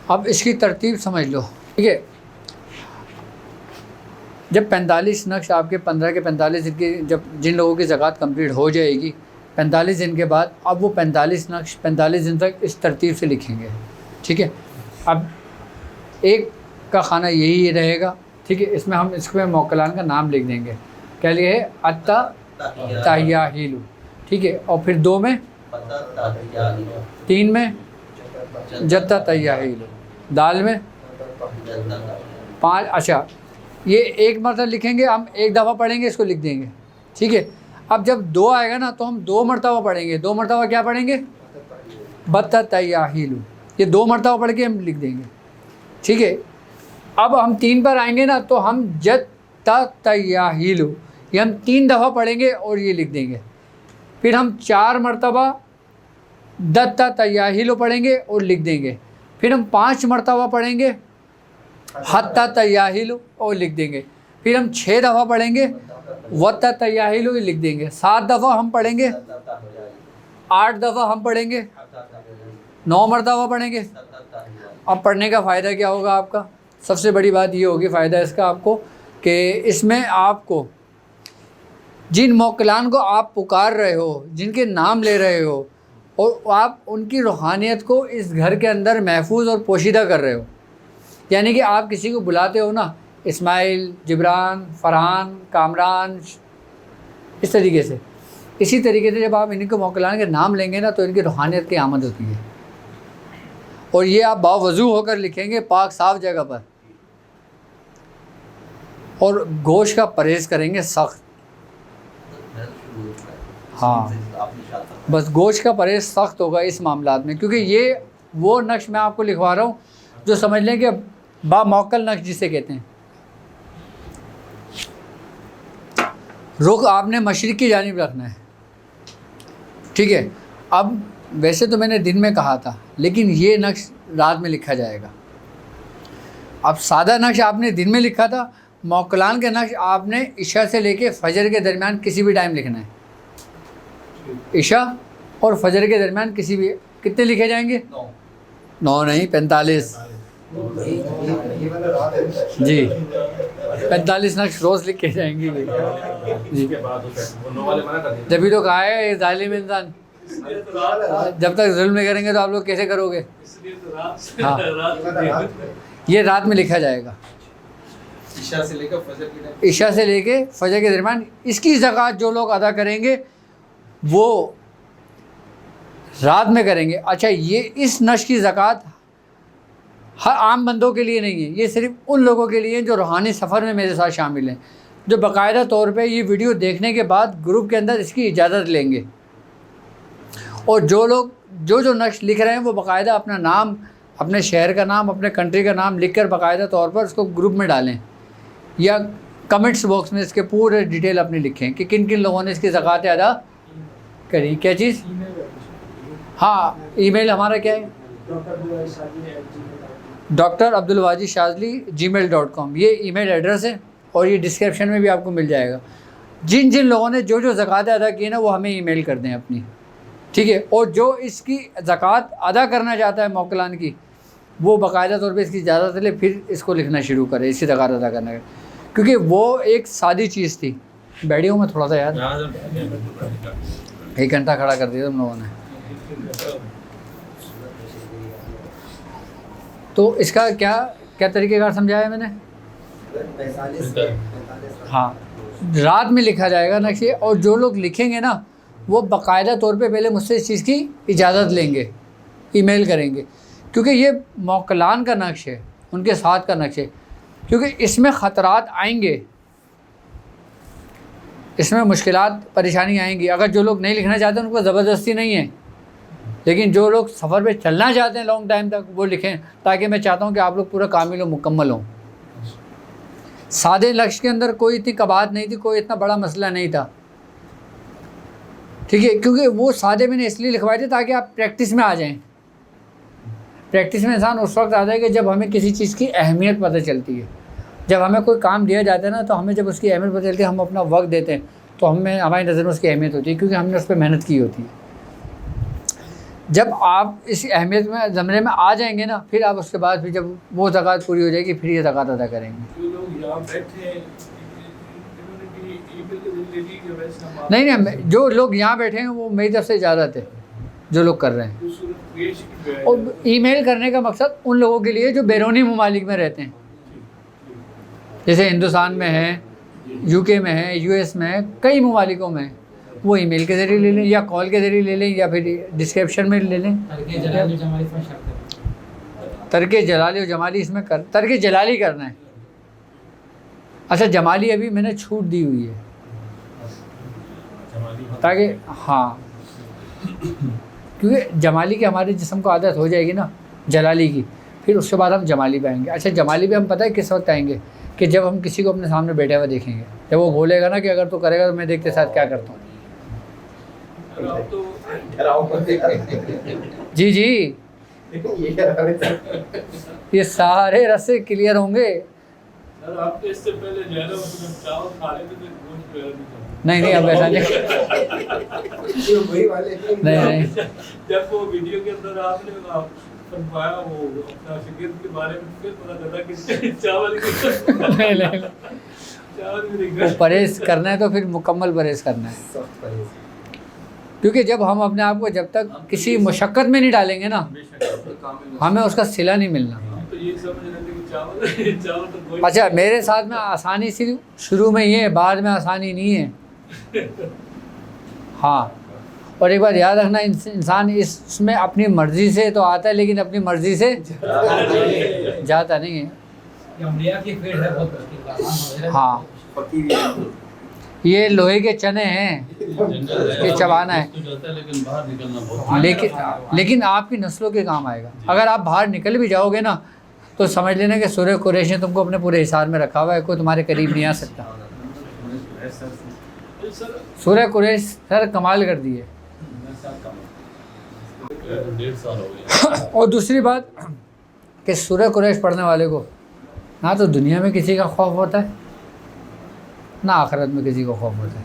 اب اس کی ترتیب سمجھ لو. ٹھیک ہے, جب 45 نقش آپ کے 15 کے 45 دن کی جب جن لوگوں کی زکوٰۃ کمپلیٹ ہو جائے گی 45 دن کے بعد, اب وہ 45 نقش 45 دن تک اس ترتیب سے لکھیں گے. ٹھیک ہے, اب ایک کا خانہ یہی رہے گا. ٹھیک ہے, اس میں ہم اس میں موکلان کا نام لکھ دیں گے. کیا لکھے ہے؟ اتا تحیاہیلو. ٹھیک ہے, اور پھر 2 میں, 3 میں جتا تحیاہیلو, دال میں 5. اچھا, یہ ایک مرتبہ لکھیں گے, ہم ایک دفعہ پڑھیں گے, اس کو لکھ دیں گے. ٹھیک ہے, اب جب 2 آئے گا نا تو ہم 2 مرتبہ پڑھیں گے. 2 مرتبہ کیا پڑھیں گے؟ بتا تحیاہیلو. یہ 2 مرتبہ پڑھ کے ہم لکھ دیں گے. ٹھیک ہے, اب ہم 3 پر آئیں گے نا تو ہم جتا تحیاہیلو یہ ہم 3 دفعہ پڑھیں گے اور یہ لکھ دیں گے. پھر ہم 4 مرتبہ دتا تحیاہیلو پڑھیں گے اور لکھ دیں گے. پھر ہم 5 مرتبہ پڑھیں گے حتی تحیاہیلو اور لکھ دیں گے. پھر ہم 6 دفعہ پڑھیں گے وتا تحیاہیلو لکھ دیں گے. 7 دفعہ ہم پڑھیں گے, 8 دفعہ ہم پڑھیں گے, 9 مرتبہ پڑھیں گے. اب پڑھنے کا فائدہ کیا ہوگا آپ کا؟ سب سے بڑی بات یہ ہوگی فائدہ اس کا آپ کو کہ اس میں آپ کو جن موکلان کو آپ پکار رہے ہو, جن کے نام لے رہے ہو, اور آپ ان کی روحانیت کو اس گھر کے اندر محفوظ اور پوشیدہ کر رہے ہو. یعنی کہ آپ کسی کو بلاتے ہو نا, اسماعیل, جبران, فرحان, کامران, اس طریقے سے. اسی طریقے سے جب آپ ان کو موکلان کے نام لیں گے نا تو ان کی روحانیت کی آمد ہوتی ہے. اور یہ آپ باوضو ہو کر لکھیں گے پاک صاف جگہ پر. اور گوشت کا پرہیز کریں گے سخت. ہاں, بس گوشت کا پرہیز سخت ہوگا اس معاملات میں, کیونکہ یہ وہ نقش میں آپ کو لکھوا رہا ہوں جو سمجھ لیں کہ با موکل نقش جسے کہتے ہیں. رخ آپ نے مشرق کی جانب رکھنا ہے. ٹھیک ہے, اب ویسے تو میں نے دن میں کہا تھا لیکن یہ نقش رات میں لکھا جائے گا. اب سادہ نقش آپ نے دن میں لکھا تھا, موکلان کے نقش آپ نے عشاء سے لے کے فجر کے درمیان کسی بھی ٹائم لکھنا ہے. عشاء اور فجر کے درمیان کسی بھی, کتنے لکھے جائیں گے؟ 9 نہیں 45. جی 45 نقش روز لکھ کے جائیں گے. جی جبھی تو کہا ہے ظالم انسان, جب تک ظلم نہیں کریں گے تو آپ لوگ کیسے کرو گے؟ ہاں, یہ رات میں لکھا جائے گا عشاء سے لے کے فجر کے درمیان. اس کی زکوٰۃ جو لوگ ادا کریں گے وہ رات میں کریں گے. اچھا, یہ اس نش کی زکوٰۃ ہر عام بندوں کے لیے نہیں ہے, یہ صرف ان لوگوں کے لیے جو روحانی سفر میں میرے ساتھ شامل ہیں, جو باقاعدہ طور پہ یہ ویڈیو دیکھنے کے بعد گروپ کے اندر اس کی اجازت لیں گے. اور جو لوگ جو نقش لکھ رہے ہیں وہ باقاعدہ اپنا نام, اپنے شہر کا نام, اپنے کنٹری کا نام لکھ کر باقاعدہ طور پر اس کو گروپ میں ڈالیں, یا کمنٹس باکس میں اس کے پورے ڈیٹیل اپنی لکھیں کہ کن کن لوگوں نے اس کی زکوٰۃ ادا کری. کیا چیز؟ ہاں, ای میل ہمارا کیا ہے؟ drabdulwajidshazli@gmail.com. یہ ای میل ایڈریس ہے اور یہ ڈسکرپشن میں بھی آپ کو مل جائے گا. جن لوگوں نے جو زکوٰۃ ادا کی نا وہ ہمیں ای میل کر دیں اپنی. ٹھیک ہے, اور جو اس کی زکوٰۃ ادا کرنا چاہتا ہے موکلان کی, وہ باقاعدہ طور پہ اس کی اجازت لے, پھر اس کو لکھنا شروع کرے اس کی زکوٰۃ ادا کرنے کا, کیونکہ وہ ایک سادی چیز تھی. بیٹھی ہوں میں تھوڑا سا یار, 1 گھنٹہ کھڑا کر دیا تم لوگوں نے. تو اس کا کیا طریقہ کار سمجھایا میں نے؟ ہاں, رات میں لکھا جائے گا نقش, اور جو لوگ لکھیں گے نا وہ باقاعدہ طور پہ پہلے مجھ سے اس چیز کی اجازت لیں گے, ای میل کریں گے, کیونکہ یہ موکلان کا نقش ہے, ان کے ساتھ کا نقش ہے, کیونکہ اس میں خطرات آئیں گے, اس میں مشکلات پریشانی آئیں گی. اگر جو لوگ نہیں لکھنا چاہتے ان کو زبردستی نہیں ہے, لیکن جو لوگ سفر پہ چلنا چاہتے ہیں لانگ ٹائم تک وہ لکھیں، تاکہ میں چاہتا ہوں کہ آپ لوگ پورا کامل و مکمل ہوں۔ سادے لکش کے اندر کوئی اتنی قباحت نہیں تھی، کوئی اتنا بڑا مسئلہ نہیں تھا، ٹھیک ہے، کیونکہ وہ سادے میں نے اس لیے لکھوائے تھے تاکہ آپ پریکٹس میں آ جائیں۔ پریکٹس میں انسان اس وقت آتا ہے کہ جب ہمیں کسی چیز کی اہمیت پتہ چلتی ہے، جب ہمیں کوئی کام دیا جاتا ہے نا تو ہمیں جب اس کی اہمیت پتہ چلتی ہے، ہم اپنا وقت دیتے ہیں تو ہماری نظر میں اس کی اہمیت ہوتی ہے، کیونکہ ہم نے اس پہ محنت کی ہوتی ہے۔ جب آپ اس اہمیت میں زمرے میں آ جائیں گے نا، پھر آپ اس کے بعد پھر جب وہ زکوٰۃ پوری ہو جائے گی پھر یہ زکوٰۃ ادا کریں گے۔ جو لوگ یہاں بیٹھے ہیں نہیں، جو لوگ یہاں بیٹھے ہیں وہ میری طرف سے اجازت ہے، جو لوگ کر رہے ہیں۔ اور ای میل کرنے کا مقصد ان لوگوں کے لیے جو بیرونی ممالک میں رہتے ہیں، جیسے ہندوستان میں ہیں، یو کے میں ہیں، یو ایس میں ہیں، کئی ممالکوں میں ہیں، وہ ای میل کے ذریعے لے لیں یا کال کے ذریعے لے لیں یا پھر ڈسکرپشن میں لے لیں۔ ترک جلالی و جمالی اس میں ترک جلالی کرنا ہے۔ اچھا جمالی ابھی میں نے چھوٹ دی ہوئی ہے تاکہ ہاں، کیونکہ جمالی کی ہمارے جسم کو عادت ہو جائے گی نا جلالی کی، پھر اس کے بعد ہم جمالی پہ آئیں گے۔ اچھا جمالی پہ ہم پتہ ہے کس وقت آئیں گے؟ کہ جب ہم کسی کو اپنے سامنے بیٹھے ہوا دیکھیں گے، جب وہ بولے گا نا کہ اگر تو کرے گا تو میں دیکھ کے ساتھ کیا کرتا ہوں۔ جی جی، یہ سارے رسے کلیئر ہوں گے۔ آپ تو اس سے پہلے جو ہے نا چاول کھا لیتے تھے، گوشت وغیرہ نہیں اب ایسا نہیں، نہیں جب وہ ویڈیو کے اندر آپ نے فرمایا وہ اپنا شگرد کے بارے میں، پھر پتہ چلا کہ چاول وہ پرہیز کرنا ہے تو پھر مکمل پرہیز کرنا ہے، کیونکہ جب ہم اپنے آپ کو جب تک کسی مشقت میں نہیں ڈالیں گے نا، ہمیں اس کا صلہ نہیں ملنا۔ تو یہ سمجھ رہے تھے کہ چاول تو کوئی اچھا میرے ساتھ میں آسانی صرف شروع میں یہ ہے، بعد میں آسانی نہیں ہے۔ ہاں، اور ایک بار یاد رکھنا، انسان اس میں اپنی مرضی سے تو آتا ہے لیکن اپنی مرضی سے جاتا نہیں ہے۔ ہاں، یہ لوہے کے چنے ہیں، یہ چبانا ہے، لیکن آپ کی نسلوں کے کام آئے گا۔ اگر آپ باہر نکل بھی جاؤ گے نا تو سمجھ لینا کہ سورہ قریش نے تم کو اپنے پورے حصار میں رکھا ہوا ہے، کوئی تمہارے قریب نہیں آ سکتا۔ سورہ قریش سر کمال کر دی ہے۔ اور دوسری بات کہ سورہ قریش پڑھنے والے کو نہ تو دنیا میں کسی کا خوف ہوتا ہے نہ آخرت میں کسی کو خوف ہوتا ہے۔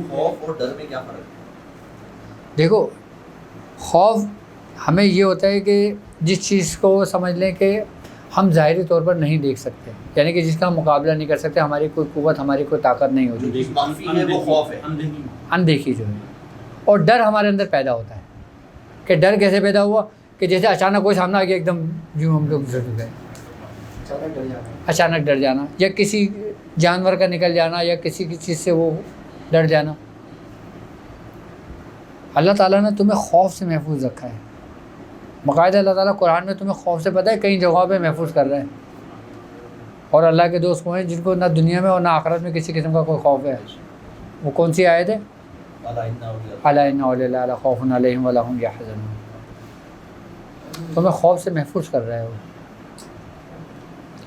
خوف اور ڈر میں کیا فرق ہے؟ دیکھو، خوف ہمیں یہ ہوتا ہے کہ جس چیز کو سمجھ لیں کہ ہم ظاہری طور پر نہیں دیکھ سکتے، یعنی کہ جس کا ہم مقابلہ نہیں کر سکتے، ہماری کوئی قوت، ہماری کوئی طاقت نہیں ہوتی، منفی ہے وہ خوف ہے، اندیکھی جو ہے۔ اور ڈر ہمارے اندر پیدا ہوتا ہے کہ ڈر کیسے پیدا ہوا؟ کہ جیسے اچانک کوئی سامنے آ گیا، ایک دم یوں ہم لوگ ڈر گئے، اچانک ڈر جانا، یا کسی جانور کا نکل جانا، یا کسی کی چیز سے وہ ڈر جانا۔ اللہ تعالیٰ نے تمہیں خوف سے محفوظ رکھا ہے، باقاعدہ اللہ تعالیٰ قرآن میں تمہیں خوف سے پتہ ہے کئی جگہوں پہ محفوظ کر رہے ہیں۔ اور اللہ کے دوست کو ہیں جن کو نہ دنیا میں اور نہ آخرت میں کسی قسم کا کوئی خوف ہے۔ وہ کون سی آیت ہے؟ الا ان اولیاء اللہ لا خوف علیہم ولا هم یحزنون۔ تمہیں خوف سے محفوظ کر رہا ہے وہ۔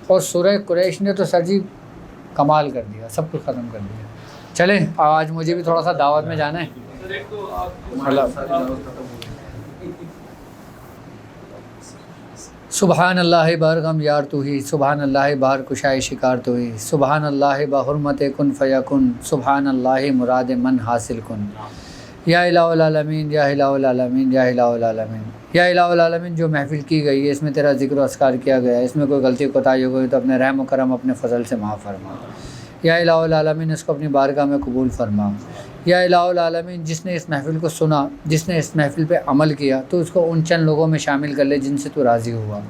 اور سورہ قریش نے تو سر جی کمال کر دیا، سب کچھ ختم کر دیا۔ چلیں آج مجھے بھی تھوڑا سا دعوت میں جانا ہے۔ سبحان اللہ بار غم یار تو ہی، سبحان اللہ بار کشائے شکار تو ہی، سبحان اللہ بحرمت کن فیکن، سبحان اللہ مراد من حاصل کن۔ یا الہ العالمین، یا الہ العالمین، یا الہ العالمین، یا الہ العالمین، جو محفل کی گئی ہے اس میں تیرا ذکر و اذکار کیا گیا ہے، اس میں کوئی غلطی کوتاہی ہو گئی تو اپنے رحم و کرم اپنے فضل سے معاف فرما۔ یا الہ العالمین، اس کو اپنی بارگاہ میں قبول فرما۔ یا الہ العالمین، جس نے اس محفل کو سنا، جس نے اس محفل پہ عمل کیا، تو اس کو ان چند لوگوں میں شامل کر لے جن سے تو راضی ہوا۔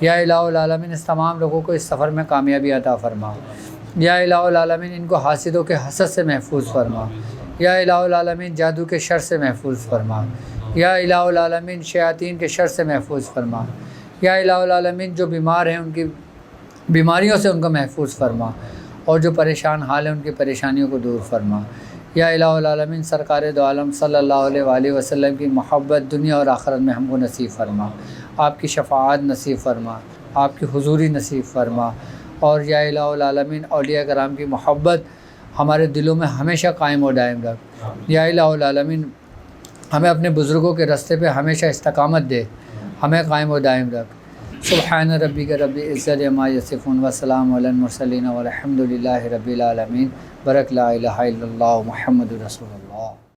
یا الہ العالمین، اس تمام لوگوں کو اس سفر میں کامیابی عطا فرما۔ یا الہ العالمین، ان کو حاسدوں کے حسد سے محفوظ فرما۔ یا الہ العالمین، جادو کے شر سے محفوظ فرما۔ یا الہ العالمین، شیاطین کے شر سے محفوظ فرما۔ یا الہ العالمین، جو بیمار ہیں ان کی بیماریوں سے ان کو محفوظ فرما، اور جو پریشان حال ہیں ان کی پریشانیوں کو دور فرما۔ یا الہ العالمین سرکار دو عالم صلی اللہ علیہ وآلہ وسلم کی محبت دنیا اور آخرت میں ہم کو نصیب فرما، آپ کی شفاعت نصیب فرما، آپ کی حضوری نصیب فرما، اور یا الہ العالمین اولیاء کرام کی محبت ہمارے دلوں میں ہمیشہ قائم و دائم رکھ۔ یا الہ العالمین ہمیں اپنے بزرگوں کے راستے پہ ہمیشہ استقامت دے، ہمیں قائم و دائم رکھ۔ سبحان ربک رب العزت عما یصفون وسلام علی المرسلین والحمد للہ رب العالمین۔ برک لا الہ الا اللہ محمد رسول اللہ۔